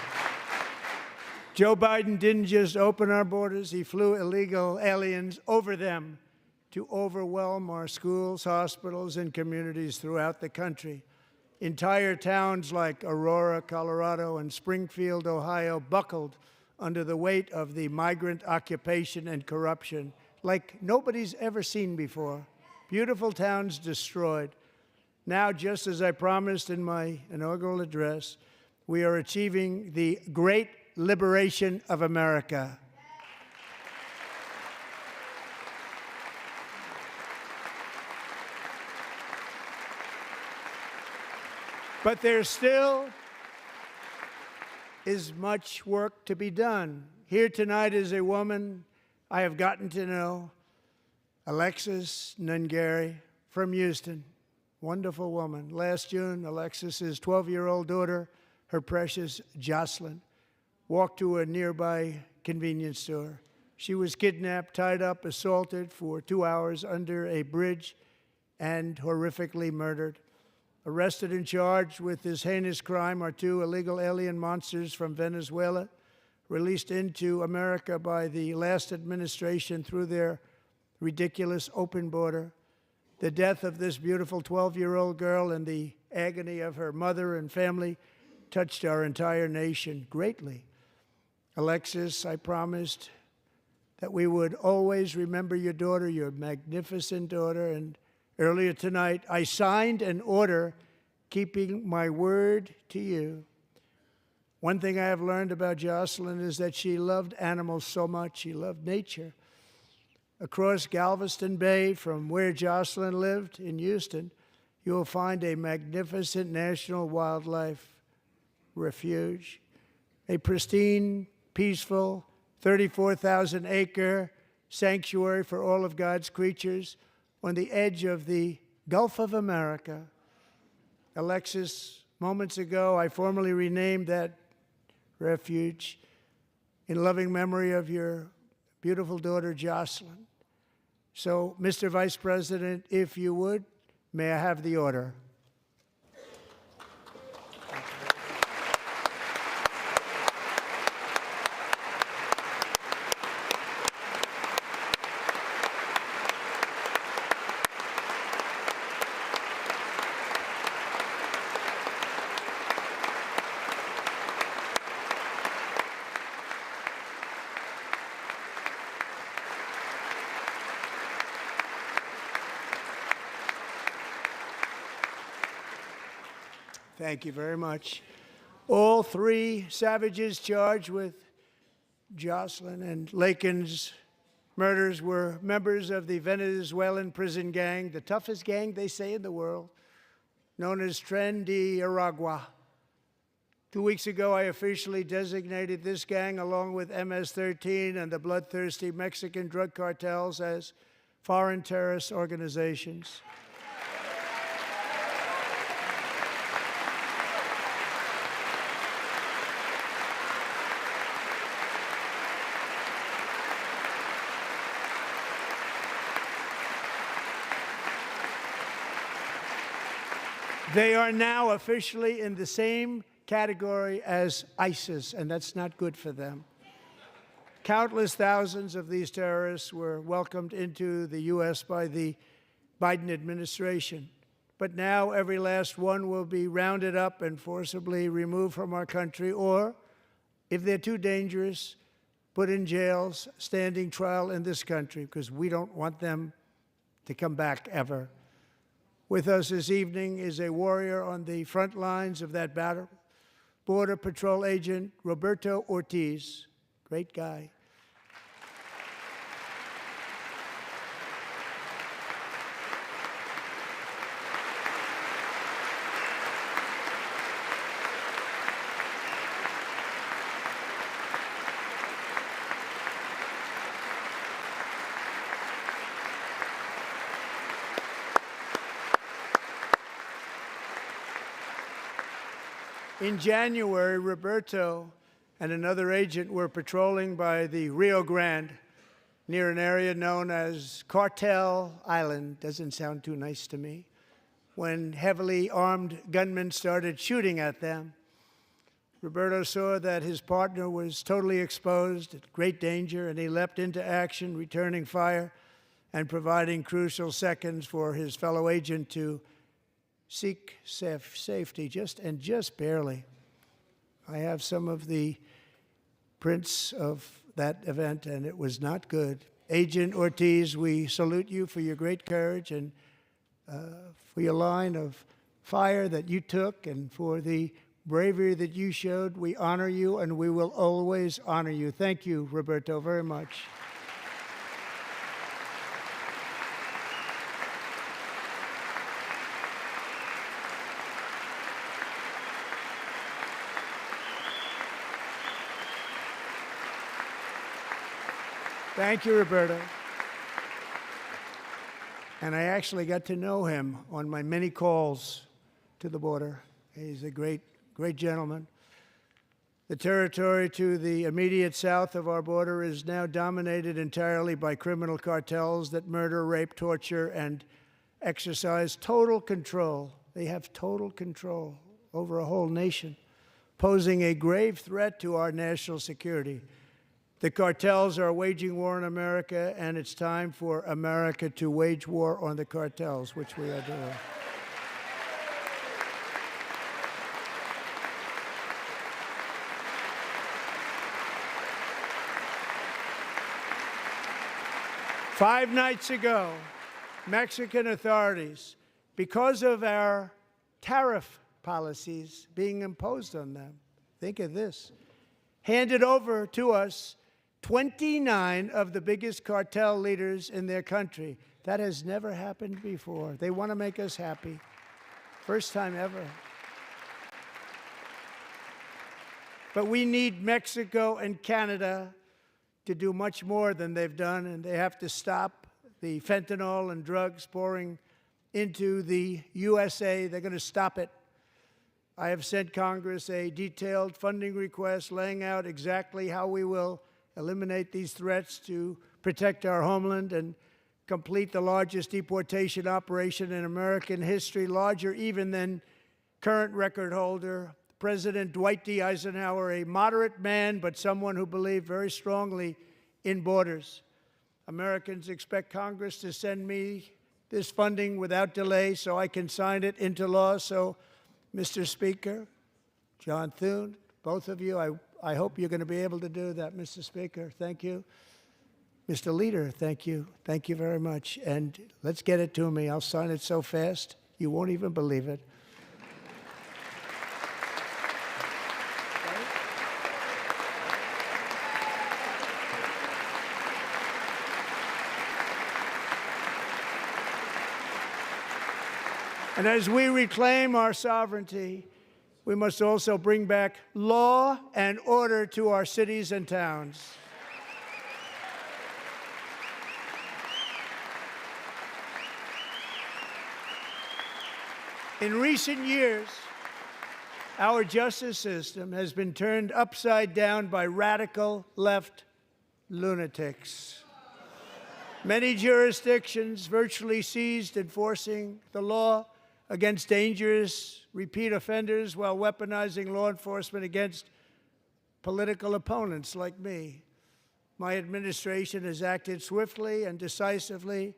Joe Biden didn't just open our borders, he flew illegal aliens over them to overwhelm our schools, hospitals, and communities throughout the country. Entire towns like Aurora, Colorado, and Springfield, Ohio, buckled under the weight of the migrant occupation and corruption like nobody's ever seen before. Beautiful towns destroyed. Now, just as I promised in my inaugural address, we are achieving the great liberation of America. But there still is much work to be done. Here tonight is a woman I have gotten to know Alexis Nungary from Houston. Wonderful woman. Last June, Alexis's 12-year-old daughter, her precious Jocelyn, walked to a nearby convenience store. She was kidnapped, tied up, assaulted for 2 hours under a bridge, and horrifically murdered. Arrested and charged with this heinous crime are 2 illegal alien monsters from Venezuela, released into America by the last administration through their ridiculous open border. The death of this beautiful 12-year-old girl and the agony of her mother and family touched our entire nation greatly. Alexis, I promised that we would always remember your daughter, your magnificent daughter, and earlier tonight I signed an order keeping my word to you. One thing I have learned about Jocelyn is that she loved animals so much. She loved nature. Across Galveston Bay, from where Jocelyn lived in Houston, you will find a magnificent national wildlife refuge, a pristine, peaceful, 34,000-acre sanctuary for all of God's creatures on the edge of the Gulf of America. Alexis, moments ago, I formally renamed that refuge in loving memory of your beautiful daughter, Jocelyn. So, Mr. Vice President, if you would, may I have the order? Thank you very much. All 3 savages charged with Jocelyn and Lakin's murders were members of the Venezuelan prison gang, the toughest gang, they say, in the world, known as Tren de Aragua. 2 weeks ago, I officially designated this gang, along with MS-13 and the bloodthirsty Mexican drug cartels, as foreign terrorist organizations. They are now officially in the same category as ISIS, and that's not good for them. Countless thousands of these terrorists were welcomed into the U.S. by the Biden administration. But now every last one will be rounded up and forcibly removed from our country, or, if they're too dangerous, put in jails, standing trial in this country, because we don't want them to come back ever. With us this evening is a warrior on the front lines of that battle, Border Patrol Agent Roberto Ortiz. Great guy. In January, Roberto and another agent were patrolling by the Rio Grande near an area known as Cartel Island. Doesn't sound too nice to me. When heavily armed gunmen started shooting at them, Roberto saw that his partner was totally exposed, at great danger, and he leapt into action, returning fire and providing crucial seconds for his fellow agent to seek safety, just barely. I have some of the prints of that event, and it was not good. Agent Ortiz, we salute you for your great courage and for your line of fire that you took and for the bravery that you showed. We honor you, and we will always honor you. Thank you, Roberto, very much. Thank you, Roberta. And I actually got to know him on my many calls to the border. He's a great, great gentleman. The territory to the immediate south of our border is now dominated entirely by criminal cartels that murder, rape, torture, and exercise total control. They have total control over a whole nation, posing a grave threat to our national security. The cartels are waging war on America, and it's time for America to wage war on the cartels, which we are doing. Five nights ago, Mexican authorities, because of our tariff policies being imposed on them, think of this, handed over to us 29 of the biggest cartel leaders in their country. That has never happened before. They want to make us happy. First time ever. But we need Mexico and Canada to do much more than they've done, and they have to stop the fentanyl and drugs pouring into the USA. They're going to stop it. I have sent Congress a detailed funding request laying out exactly how we will eliminate these threats to protect our homeland and complete the largest deportation operation in American history, larger even than current record holder President Dwight D. Eisenhower, a moderate man, but someone who believed very strongly in borders. Americans expect Congress to send me this funding without delay so I can sign it into law. So, Mr. Speaker, John Thune, both of you, I hope you're going to be able to do that. Mr. Speaker, thank you. Mr. Leader, thank you. Thank you very much. And let's get it to me. I'll sign it so fast, you won't even believe it. And as we reclaim our sovereignty, we must also bring back law and order to our cities and towns. In recent years, our justice system has been turned upside down by radical left lunatics. Many jurisdictions virtually ceased enforcing the law against dangerous repeat offenders while weaponizing law enforcement against political opponents like me. My administration has acted swiftly and decisively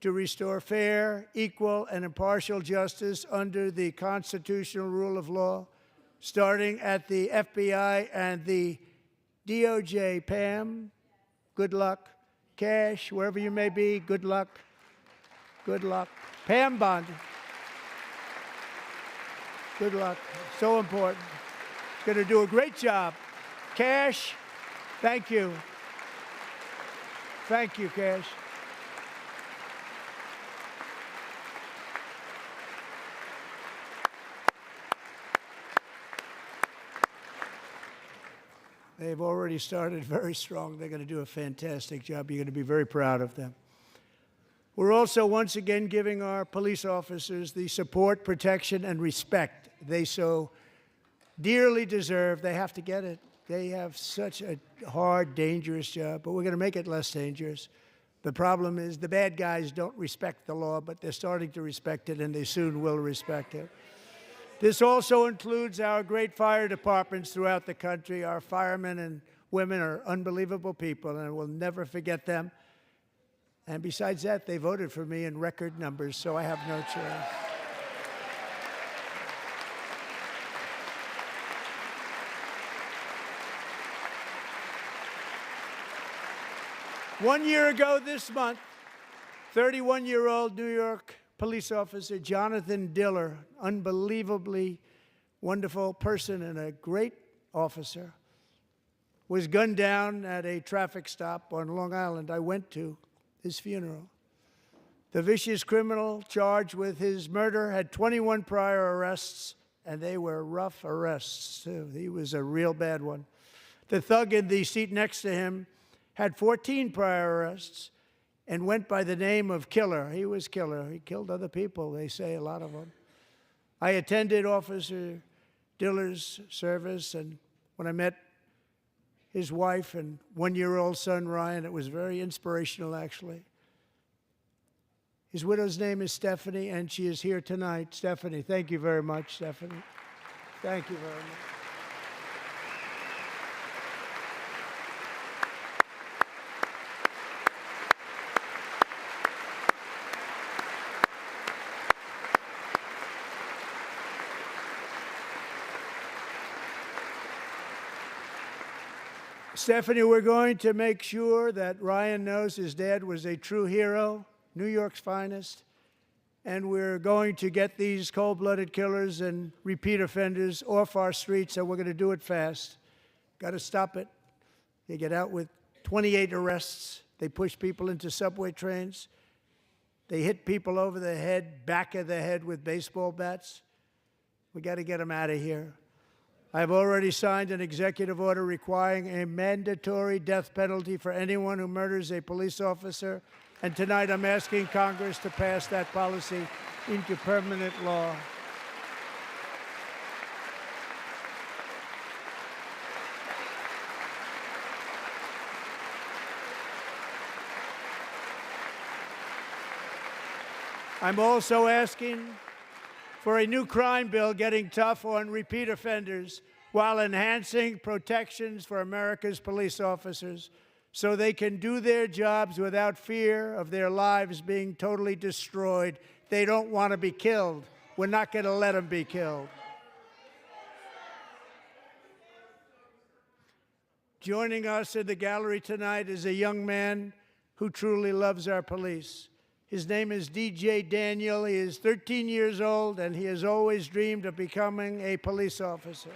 to restore fair, equal, and impartial justice under the constitutional rule of law, starting at the FBI and the DOJ. Pam, good luck. Kash, wherever you may be, good luck. Good luck. Pam Bondi. Good luck. So important. Going to do a great job. Kash, thank you. Thank you, Kash. They've already started very strong. They're going to do a fantastic job. You're going to be very proud of them. We're also once again giving our police officers the support, protection, and respect they so dearly deserve. They have to get it. They have such a hard, dangerous job, but we're going to make it less dangerous. The problem is the bad guys don't respect the law, but they're starting to respect it, and they soon will respect it. This also includes our great fire departments throughout the country. Our firemen and women are unbelievable people, and we'll never forget them. And besides that, they voted for me in record numbers, so I have no choice. One year ago this month, 31-year-old New York police officer Jonathan Diller, unbelievably wonderful person and a great officer, was gunned down at a traffic stop on Long Island. I went to his funeral. The vicious criminal charged with his murder had 21 prior arrests, and they were rough arrests, too. He was a real bad one. The thug in the seat next to him had 14 prior arrests, and went by the name of Killer. He was Killer. He killed other people, they say, a lot of them. I attended Officer Diller's service, and when I met his wife and one-year-old son, Ryan, it was very inspirational, actually. His widow's name is Stephanie, and she is here tonight. Stephanie, thank you very much, Stephanie. Thank you very much. Stephanie, we're going to make sure that Ryan knows his dad was a true hero, New York's finest, and we're going to get these cold-blooded killers and repeat offenders off our streets, and we're going to do it fast. Got to stop it. They get out with 28 arrests. They push people into subway trains. They hit people over the head, back of the head with baseball bats. We got to get them out of here. I've already signed an executive order requiring a mandatory death penalty for anyone who murders a police officer, and tonight I'm asking Congress to pass that policy into permanent law. I'm also asking for a new crime bill getting tough on repeat offenders while enhancing protections for America's police officers so they can do their jobs without fear of their lives being totally destroyed. They don't want to be killed. We're not going to let them be killed. Joining us in the gallery tonight is a young man who truly loves our police. His name is DJ Daniel. He is 13 years old, and he has always dreamed of becoming a police officer.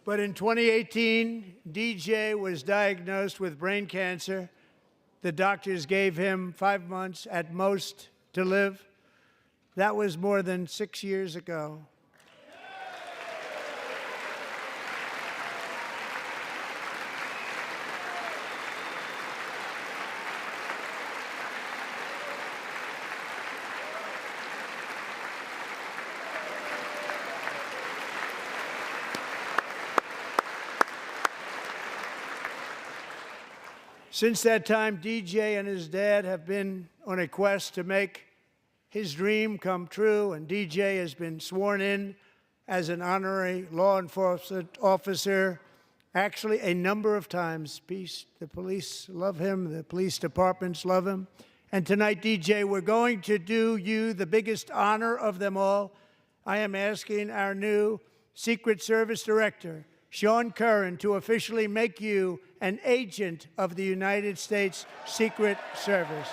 But in 2018, DJ was diagnosed with brain cancer. The doctors gave him 5 months at most to live. That was more than 6 years ago. Since that time, DJ and his dad have been on a quest to make his dream come true, and DJ has been sworn in as an honorary law enforcement officer, actually a number of times. The police love him, the police departments love him. And tonight, DJ, we're going to do you the biggest honor of them all. I am asking our new Secret Service Director, Sean Curran, to officially make you an agent of the United States Secret Service.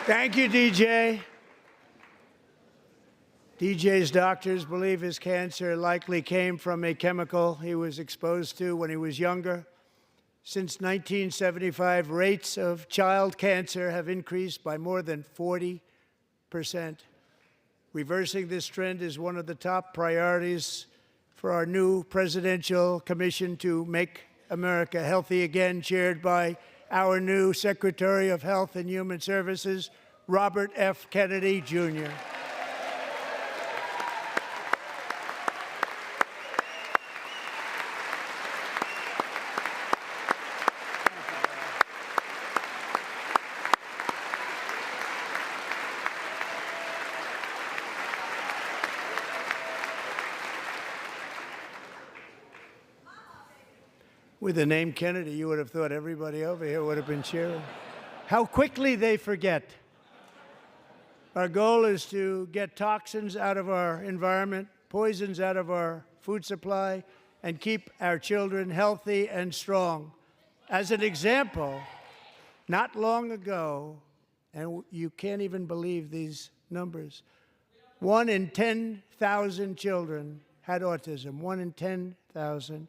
Thank you, DJ. DJ's doctors believe his cancer likely came from a chemical he was exposed to when he was younger. Since 1975, rates of child cancer have increased by more than 40%. Reversing this trend is one of the top priorities for our new presidential commission to make America healthy again, chaired by our new Secretary of Health and Human Services, Robert F. Kennedy, Jr. With the name Kennedy, you would have thought everybody over here would have been cheering. How quickly they forget. Our goal is to get toxins out of our environment, poisons out of our food supply, and keep our children healthy and strong. As an example, not long ago, and you can't even believe these numbers, 1 in 10,000 children had autism, 1 in 10,000.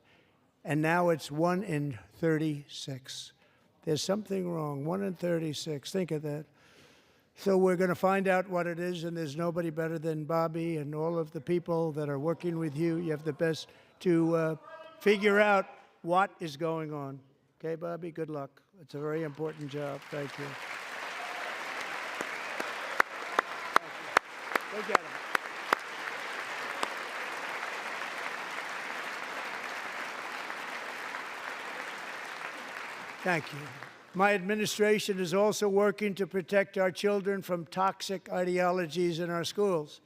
And now it's 1 in 36. There's something wrong, 1 in 36. Think of that. So we're going to find out what it is, and there's nobody better than Bobby and all of the people that are working with you. You have the best to figure out what is going on. Okay, Bobby, good luck. It's a very important job. Thank you. Go get him. Thank you. My administration is also working to protect our children from toxic ideologies in our schools.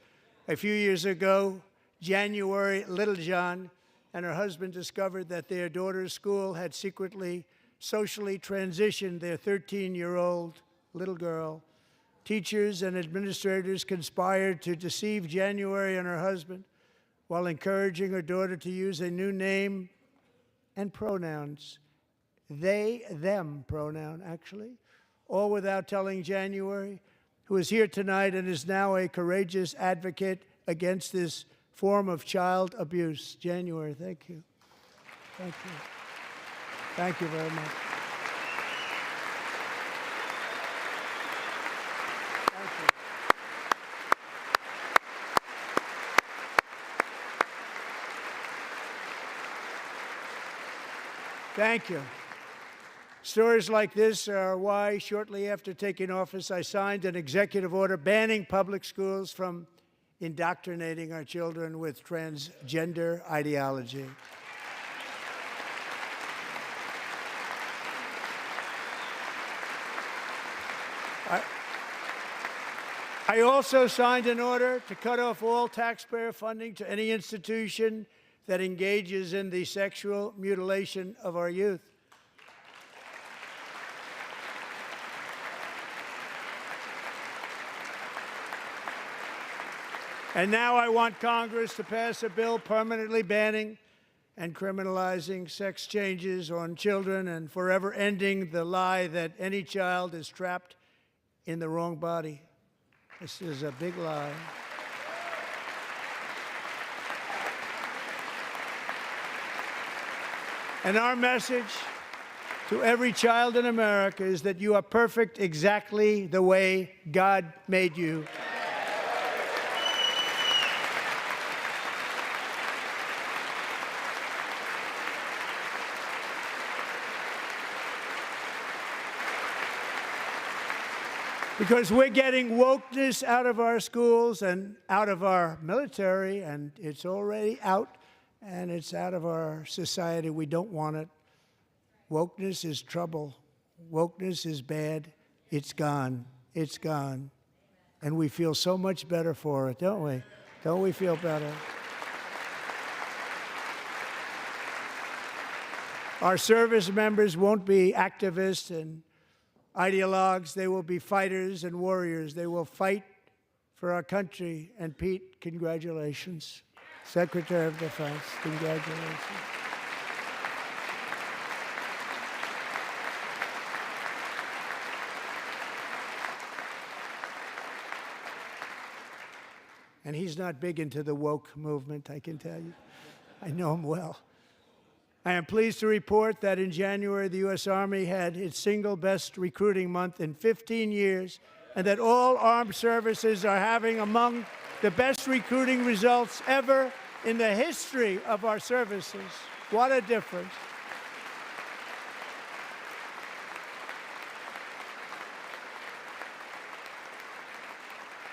A few years ago, January Littlejohn and her husband discovered that their daughter's school had secretly socially transitioned their 13-year-old little girl. Teachers and administrators conspired to deceive January and her husband while encouraging her daughter to use a new name and pronouns. They, them pronoun, actually, all without telling January, who is here tonight and is now a courageous advocate against this form of child abuse. January, thank you. Thank you. Thank you very much. Thank you. Thank you. Stories like this are why, shortly after taking office, I signed an executive order banning public schools from indoctrinating our children with transgender ideology. I also signed an order to cut off all taxpayer funding to any institution that engages in the sexual mutilation of our youth. And now I want Congress to pass a bill permanently banning and criminalizing sex changes on children and forever ending the lie that any child is trapped in the wrong body. This is a big lie. And our message to every child in America is that you are perfect exactly the way God made you. Because we're getting wokeness out of our schools and out of our military, and it's already out, and it's out of our society. We don't want it. Wokeness is trouble. Wokeness is bad. It's gone. It's gone. And we feel so much better for it, don't we? Don't we feel better? Our service members won't be activists and ideologues. They will be fighters and warriors. They will fight for our country. And Pete, congratulations. Secretary of Defense, congratulations. And he's not big into the woke movement, I can tell you. I know him well. I am pleased to report that in January, the U.S. Army had its single best recruiting month in 15 years, and that all armed services are having among The best recruiting results ever in the history of our services. What a difference.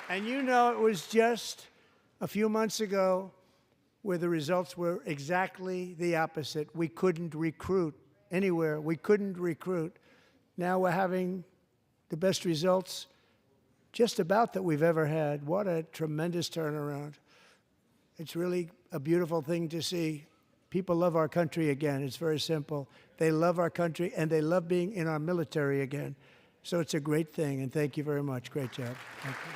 And you know, it was just a few months ago where the results were exactly the opposite. We couldn't recruit anywhere. We couldn't recruit. Now we're having the best results just about that we've ever had. What a tremendous turnaround. It's really a beautiful thing to see. People love our country again. It's very simple. They love our country, and they love being in our military again. So it's a great thing, and thank you very much. Great job. Thank you.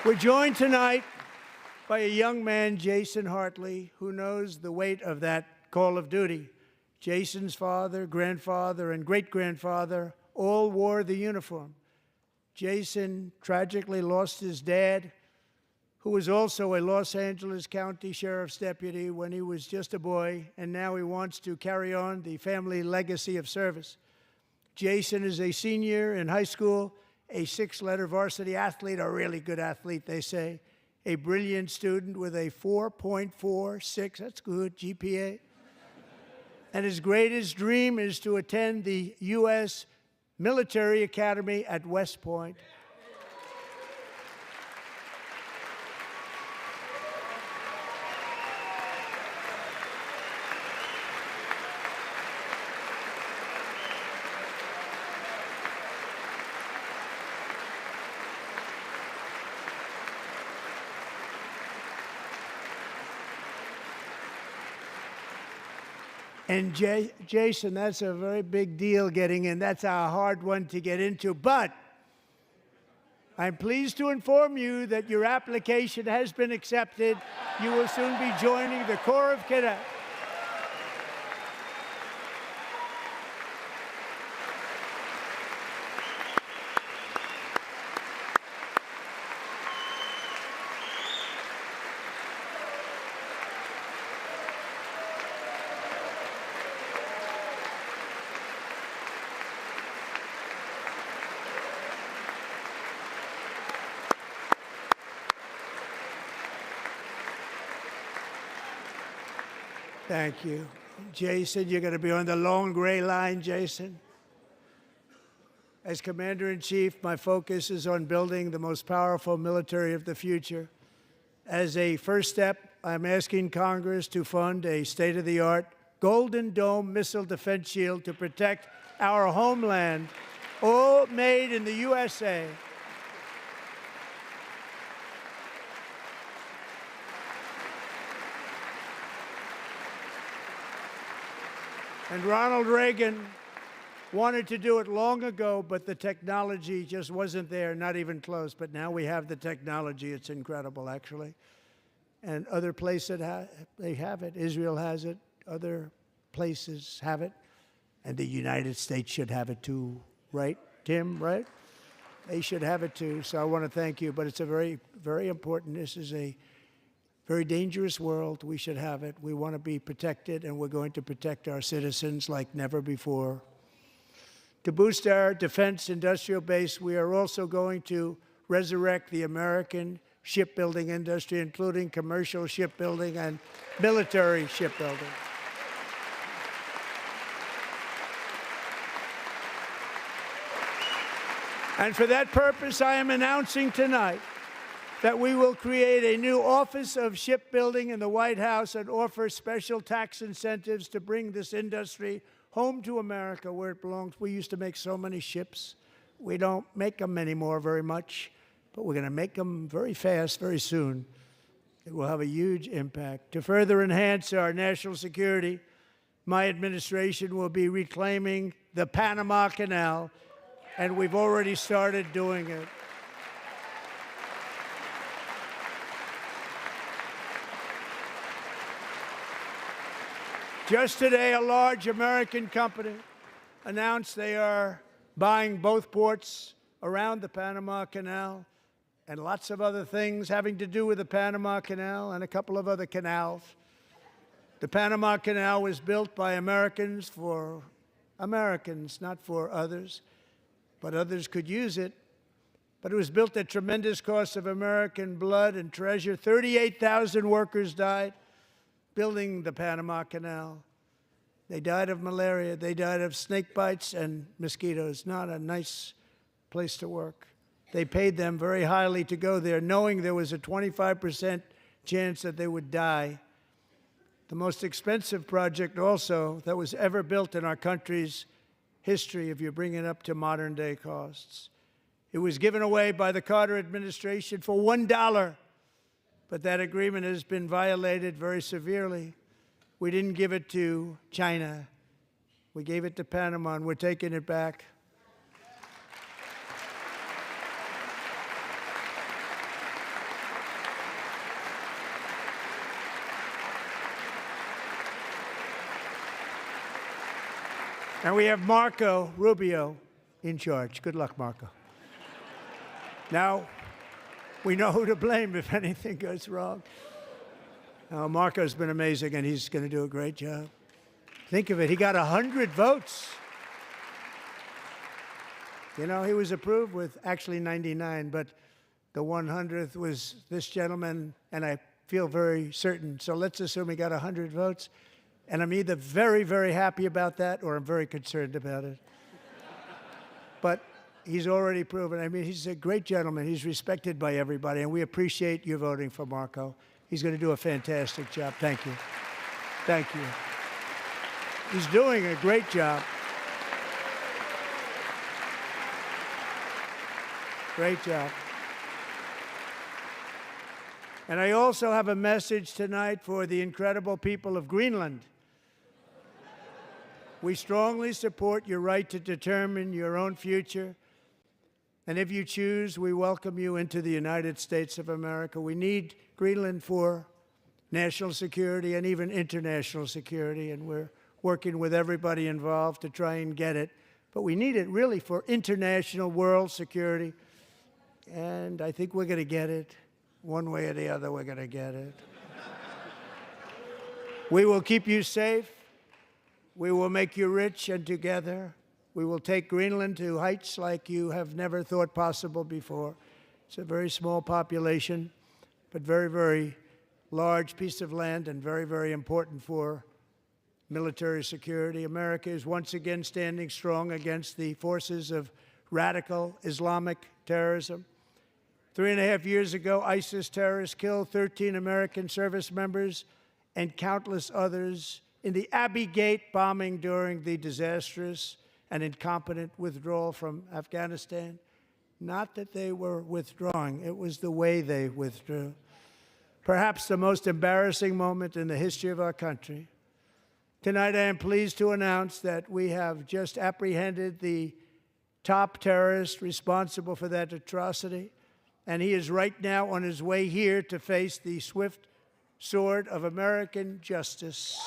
We're joined tonight by a young man, Jason Hartley, who knows the weight of that call of duty. Jason's father, grandfather, and great-grandfather all wore the uniform. Jason tragically lost his dad, who was also a Los Angeles County Sheriff's deputy when he was just a boy, and now he wants to carry on the family legacy of service. Jason is a senior in high school, a six-letter varsity athlete, a really good athlete, they say, a brilliant student with a 4.46, that's good, GPA. And his greatest dream is to attend the U.S. Military Academy at West Point. And Jason, that's a very big deal getting in. That's a hard one to get into. But I'm pleased to inform you that your application has been accepted. You will soon be joining the Corps of Cadets. Thank you. Jason, you're going to be on the long gray line, Jason. As Commander-in-Chief, my focus is on building the most powerful military of the future. As a first step, I'm asking Congress to fund a state-of-the-art Golden Dome missile defense shield to protect our homeland, all made in the USA. And Ronald Reagan wanted to do it long ago, but the technology just wasn't there, not even close. But now we have the technology. It's incredible, actually. And other places, they have it. Israel has it. Other places have it. And the United States should have it too, right, Tim, right? They should have it too. So I want to thank you. But it's a very, very important. This is a very dangerous world. We should have it. We want to be protected, and we're going to protect our citizens like never before. To boost our defense industrial base, we are also going to resurrect the American shipbuilding industry, including commercial shipbuilding and military shipbuilding. And for that purpose, I am announcing tonight that we will create a new Office of Shipbuilding in the White House and offer special tax incentives to bring this industry home to America where it belongs. We used to make so many ships. We don't make them anymore very much, but we're going to make them very fast, very soon. It will have a huge impact. To further enhance our national security, my administration will be reclaiming the Panama Canal, and we've already started doing it. Just today, a large American company announced they are buying both ports around the Panama Canal and lots of other things having to do with the Panama Canal and a couple of other canals. The Panama Canal was built by Americans for Americans, not for others, but others could use it. But it was built at tremendous cost of American blood and treasure. 38,000 workers died building the Panama Canal. They died of malaria. They died of snake bites and mosquitoes. Not a nice place to work. They paid them very highly to go there, knowing there was a 25% chance that they would die. The most expensive project also that was ever built in our country's history, if you bring it up to modern day costs. It was given away by the Carter administration for $1, but that agreement has been violated very severely. We didn't give it to China. We gave it to Panama, and we're taking it back. And we have Marco Rubio in charge. Good luck, Marco. Now, we know who to blame if anything goes wrong. Marco's been amazing, and he's going to do a great job. Think of it. He got 100 votes. You know, he was approved with actually 99, but the 100th was this gentleman, and I feel very certain. So let's assume he got 100 votes. And I'm either very, very happy about that or I'm very concerned about it. But he's already proven. I mean, he's a great gentleman. He's respected by everybody, and we appreciate you voting for Marco. He's going to do a fantastic job. Thank you. Thank you. He's doing a great job. Great job. And I also have a message tonight for the incredible people of Greenland. We strongly support your right to determine your own future. And if you choose, we welcome you into the United States of America. We need Greenland for national security and even international security, and we're working with everybody involved to try and get it. But we need it really for international world security, and I think we're going to get it. One way or the other, we're going to get it. We will keep you safe. We will make you rich, and together we will take Greenland to heights like you have never thought possible before. It's a very small population, but very, very large piece of land and very, very important for military security. America is once again standing strong against the forces of radical Islamic terrorism. 3.5 years ago, ISIS terrorists killed 13 American service members and countless others in the Abbey Gate bombing during the disastrous and incompetent withdrawal from Afghanistan. Not that they were withdrawing, it was the way they withdrew. Perhaps the most embarrassing moment in the history of our country. Tonight, I am pleased to announce that we have just apprehended the top terrorist responsible for that atrocity, and he is right now on his way here to face the swift sword of American justice.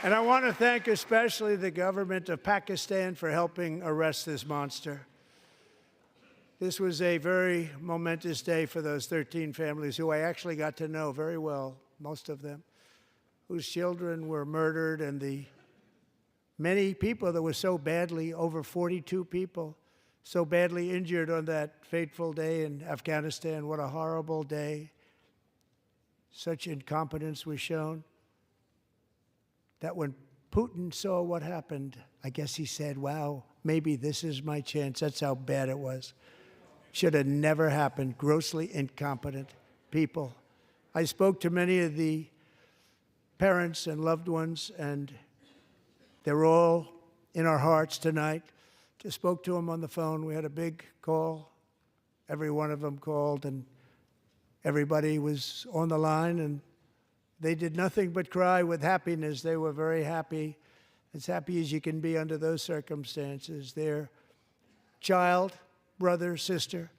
And I want to thank especially the government of Pakistan for helping arrest this monster. This was a very momentous day for those 13 families who I actually got to know very well, most of them, whose children were murdered, and the many people that were so badly, over 42 people, so badly injured on that fateful day in Afghanistan. What a horrible day. Such incompetence was shown that when Putin saw what happened, I guess he said, wow, maybe this is my chance. That's how bad it was. Should have never happened. Grossly incompetent people. I spoke to many of the parents and loved ones, and they're all in our hearts tonight. Just spoke to them on the phone. We had a big call. Every one of them called, and everybody was on the line, and they did nothing but cry with happiness. They were very happy, as happy as you can be under those circumstances. Their child, brother, sister,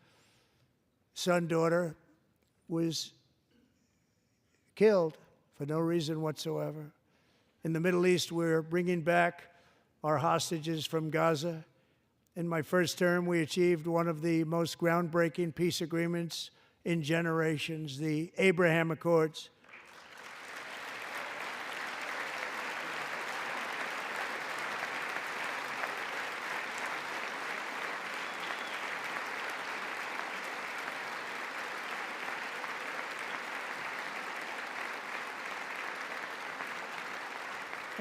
son, daughter was killed for no reason whatsoever. In the Middle East, we're bringing back our hostages from Gaza. In my first term, we achieved one of the most groundbreaking peace agreements in generations, the Abraham Accords.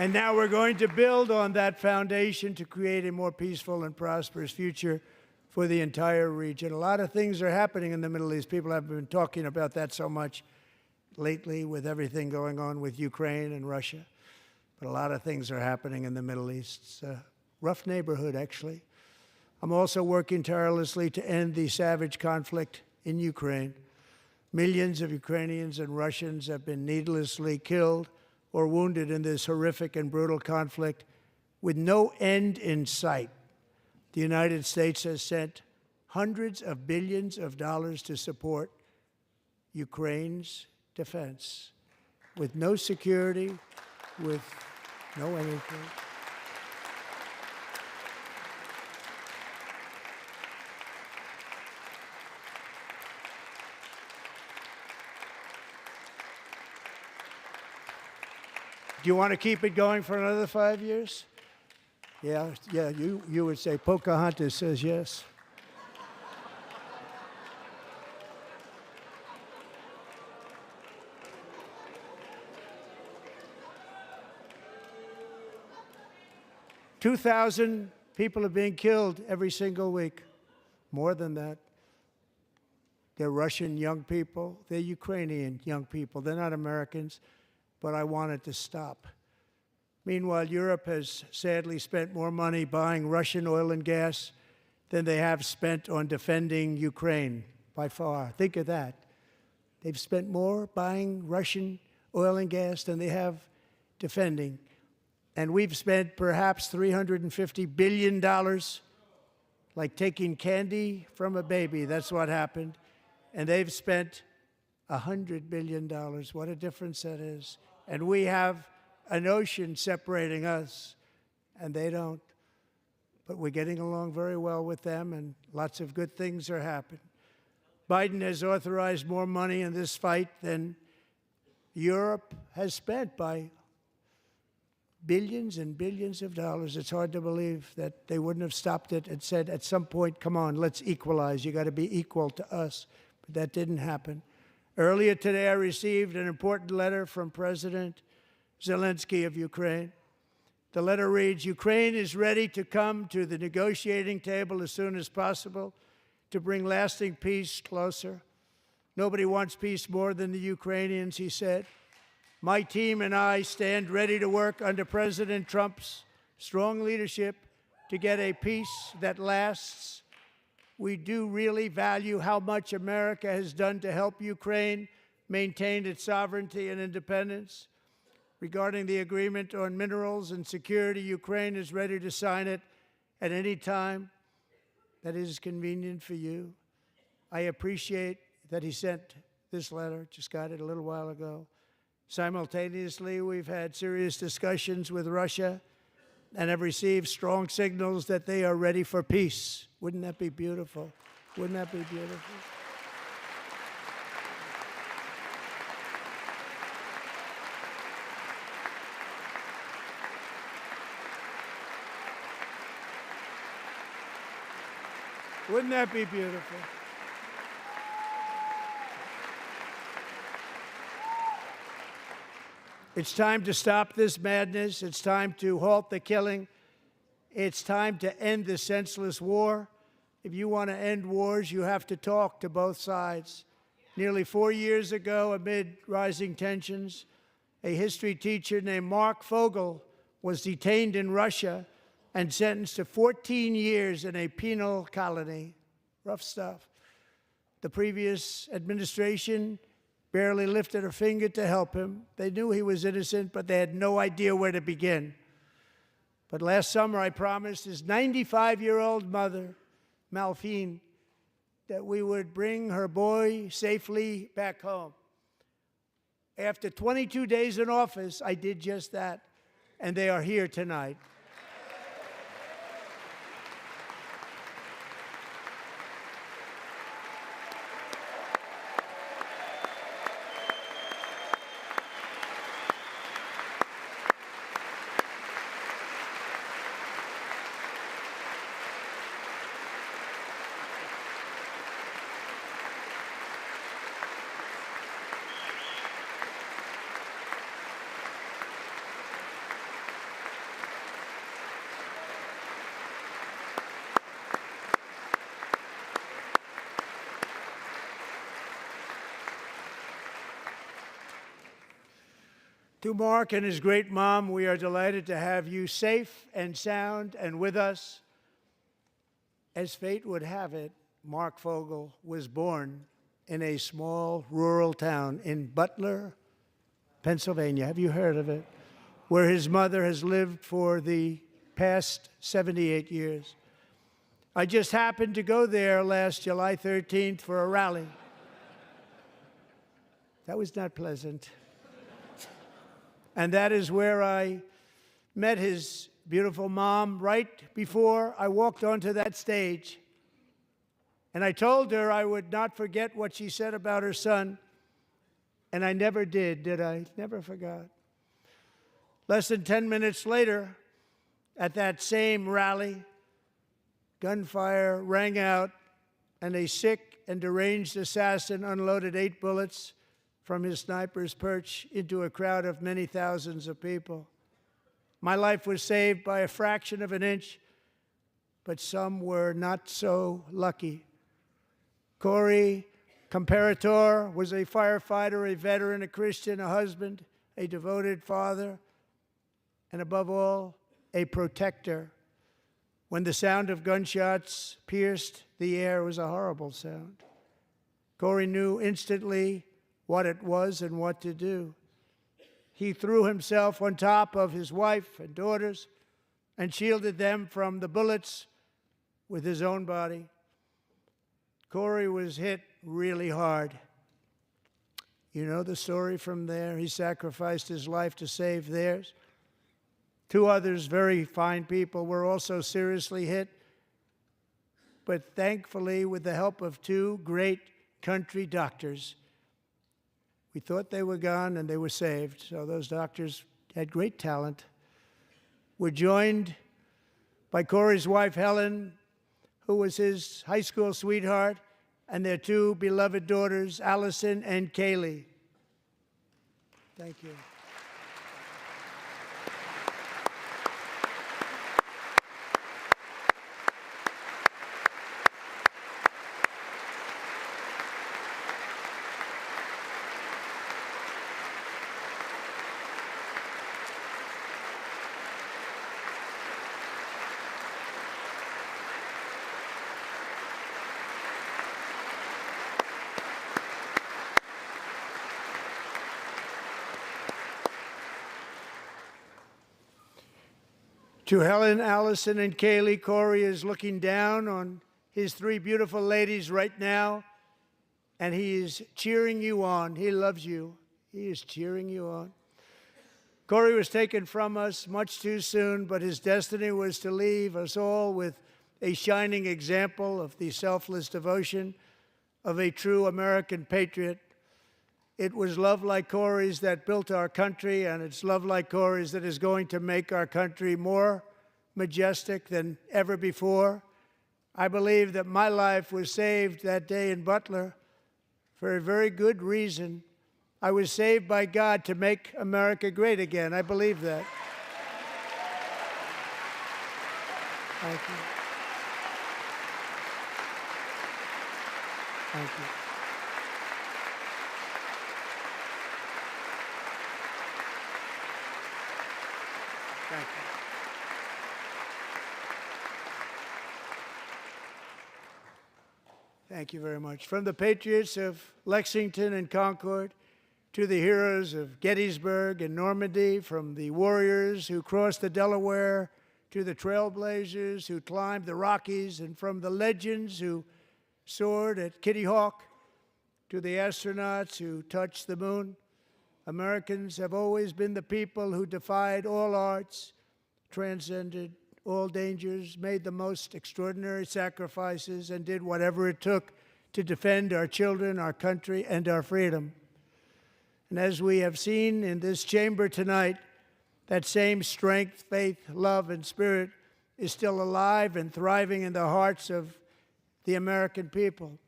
And now we're going to build on that foundation to create a more peaceful and prosperous future for the entire region. A lot of things are happening in the Middle East. People have been talking about that so much lately with everything going on with Ukraine and Russia. But a lot of things are happening in the Middle East. It's a rough neighborhood, actually. I'm also working tirelessly to end the savage conflict in Ukraine. Millions of Ukrainians and Russians have been needlessly killed or wounded in this horrific and brutal conflict with no end in sight. The United States has sent hundreds of billions of dollars to support Ukraine's defense with no security, with no anything. Do you want to keep it going for another 5 years? Yeah, you would say Pocahontas says yes. "2,000 people are being killed every single week. More than that. They're Russian young people. They're Ukrainian young people. They're not Americans. But I want it to stop. Meanwhile, Europe has sadly spent more money buying Russian oil and gas than they have spent on defending Ukraine, by far. Think of that. They've spent more buying Russian oil and gas than they have defending. And we've spent perhaps $350 billion, like taking candy from a baby. That's what happened. And they've spent $100 billion. What a difference that is. And we have an ocean separating us, and they don't. But we're getting along very well with them, and lots of good things are happening. Biden has authorized more money in this fight than Europe has spent by billions and billions of dollars. It's hard to believe that they wouldn't have stopped it and said, at some point, come on, let's equalize. You got to be equal to us. But that didn't happen. Earlier today, I received an important letter from President Zelensky of Ukraine. The letter reads, "Ukraine is ready to come to the negotiating table as soon as possible to bring lasting peace closer. Nobody wants peace more than the Ukrainians," he said. "My team and I stand ready to work under President Trump's strong leadership to get a peace that lasts. We do really value how much America has done to help Ukraine maintain its sovereignty and independence. Regarding the agreement on minerals and security, Ukraine is ready to sign it at any time that is convenient for you." I appreciate that he sent this letter, just got it a little while ago. Simultaneously, we've had serious discussions with Russia and have received strong signals that they are ready for peace. Wouldn't that be beautiful? Wouldn't that be beautiful? Wouldn't that be beautiful? It's time to stop this madness. It's time to halt the killing. It's time to end this senseless war. If you want to end wars, you have to talk to both sides. Nearly 4 years ago, amid rising tensions, a history teacher named Mark Fogel was detained in Russia and sentenced to 14 years in a penal colony. Rough stuff. The previous administration barely lifted a finger to help him. They knew he was innocent, but they had no idea where to begin. But last summer, I promised his 95-year-old mother, Malphine, that we would bring her boy safely back home. After 22 days in office, I did just that, and they are here tonight. To Mark and his great mom, we are delighted to have you safe and sound and with us. As fate would have it, Mark Fogel was born in a small rural town in Butler, Pennsylvania. Have you heard of it? Where his mother has lived for the past 78 years. I just happened to go there last July 13th for a rally. That was not pleasant. And that is where I met his beautiful mom right before I walked onto that stage. And I told her I would not forget what she said about her son. And I never did I? Never forgot. Less than 10 minutes later, at that same rally, gunfire rang out, and a sick and deranged assassin unloaded 8 bullets from his sniper's perch into a crowd of many thousands of people. My life was saved by a fraction of an inch, but some were not so lucky. Corey Comparator was a firefighter, a veteran, a Christian, a husband, a devoted father, and above all, a protector. When the sound of gunshots pierced the air, it was a horrible sound. Corey knew instantly what it was and what to do. He threw himself on top of his wife and daughters and shielded them from the bullets with his own body. Corey was hit really hard. You know the story from there. He sacrificed his life to save theirs. 2 others, very fine people, were also seriously hit. But thankfully, with the help of 2 great country doctors, we thought they were gone and they were saved. So those doctors had great talent. We're joined by Corey's wife, Helen, who was his high school sweetheart, and their 2 beloved daughters, Allison and Kaylee. Thank you. To Helen, Allison, and Kaylee, Corey is looking down on his 3 beautiful ladies right now, and he is cheering you on. He loves you. He is cheering you on. Corey was taken from us much too soon, but his destiny was to leave us all with a shining example of the selfless devotion of a true American patriot. It was love like Corey's that built our country, and it's love like Corey's that is going to make our country more majestic than ever before. I believe that my life was saved that day in Butler for a very good reason. I was saved by God to make America great again. I believe that. Thank you. Thank you. Thank you. Thank you very much. From the patriots of Lexington and Concord to the heroes of Gettysburg and Normandy, from the warriors who crossed the Delaware to the trailblazers who climbed the Rockies, and from the legends who soared at Kitty Hawk to the astronauts who touched the moon, Americans have always been the people who defied all odds, transcended all dangers, made the most extraordinary sacrifices, and did whatever it took to defend our children, our country, and our freedom. And as we have seen in this chamber tonight, that same strength, faith, love, and spirit is still alive and thriving in the hearts of the American people.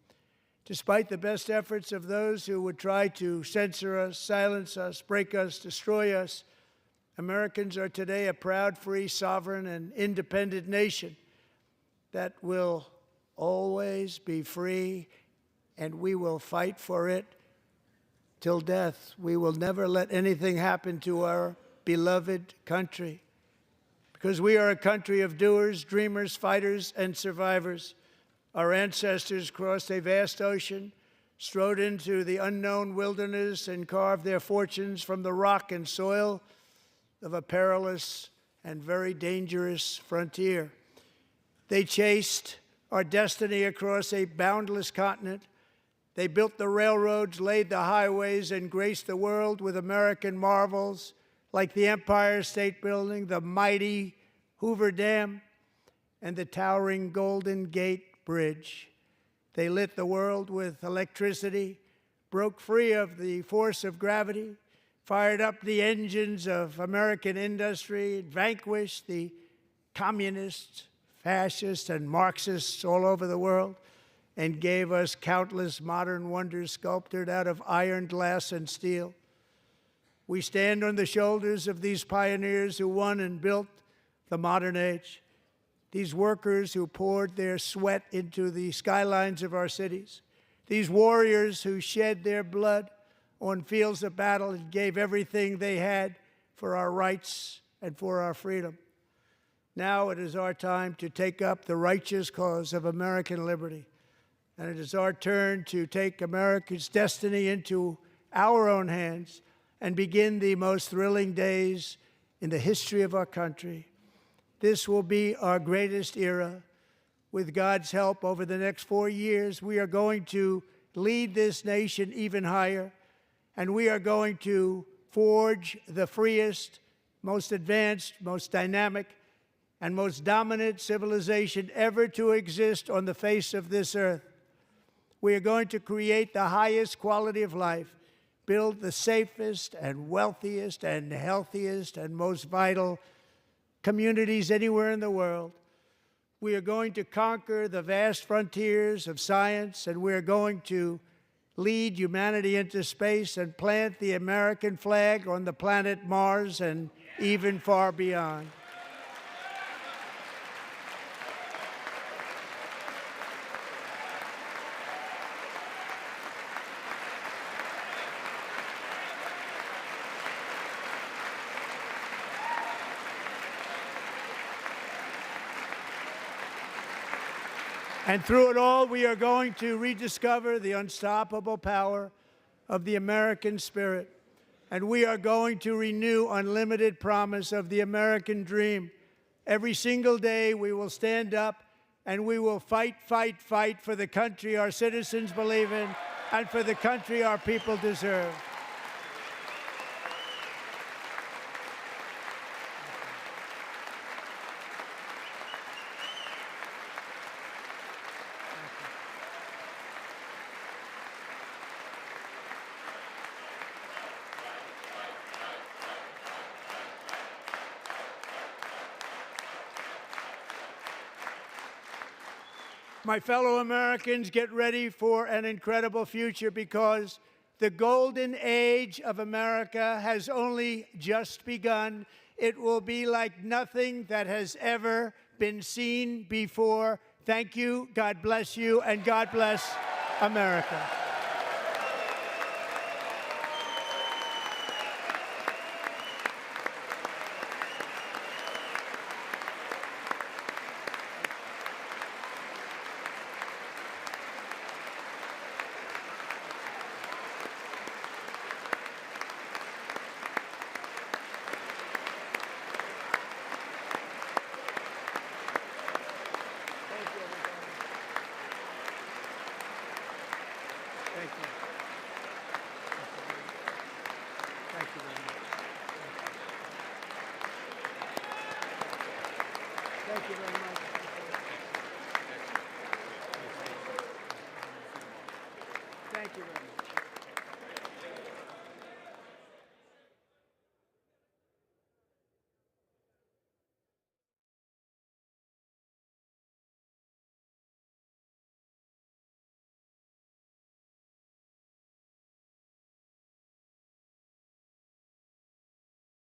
Despite the best efforts of those who would try to censor us, silence us, break us, destroy us, Americans are today a proud, free, sovereign, and independent nation that will always be free, and we will fight for it till death. We will never let anything happen to our beloved country, because we are a country of doers, dreamers, fighters, and survivors. Our ancestors crossed a vast ocean, strode into the unknown wilderness, and carved their fortunes from the rock and soil of a perilous and very dangerous frontier. They chased our destiny across a boundless continent. They built the railroads, laid the highways, and graced the world with American marvels like the Empire State Building, the mighty Hoover Dam, and the towering Golden Gate Bridge. They lit the world with electricity, broke free of the force of gravity, fired up the engines of American industry, vanquished the communists, fascists, and Marxists all over the world, and gave us countless modern wonders sculptured out of iron, glass, and steel. We stand on the shoulders of these pioneers who won and built the modern age, these workers who poured their sweat into the skylines of our cities, these warriors who shed their blood on fields of battle and gave everything they had for our rights and for our freedom. Now it is our time to take up the righteous cause of American liberty, and it is our turn to take America's destiny into our own hands and begin the most thrilling days in the history of our country. This will be our greatest era. With God's help, over the next 4 years, we are going to lead this nation even higher, and we are going to forge the freest, most advanced, most dynamic, and most dominant civilization ever to exist on the face of this earth. We are going to create the highest quality of life, build the safest and wealthiest and healthiest and most vital communities anywhere in the world. We are going to conquer the vast frontiers of science, and we are going to lead humanity into space and plant the American flag on the planet Mars and even far beyond. And through it all, we are going to rediscover the unstoppable power of the American spirit. And we are going to renew unlimited promise of the American dream. Every single day, we will stand up and we will fight, fight, fight for the country our citizens believe in and for the country our people deserve. My fellow Americans, get ready for an incredible future, because the golden age of America has only just begun. It will be like nothing that has ever been seen before. Thank you, God bless you, and God bless America. you very much.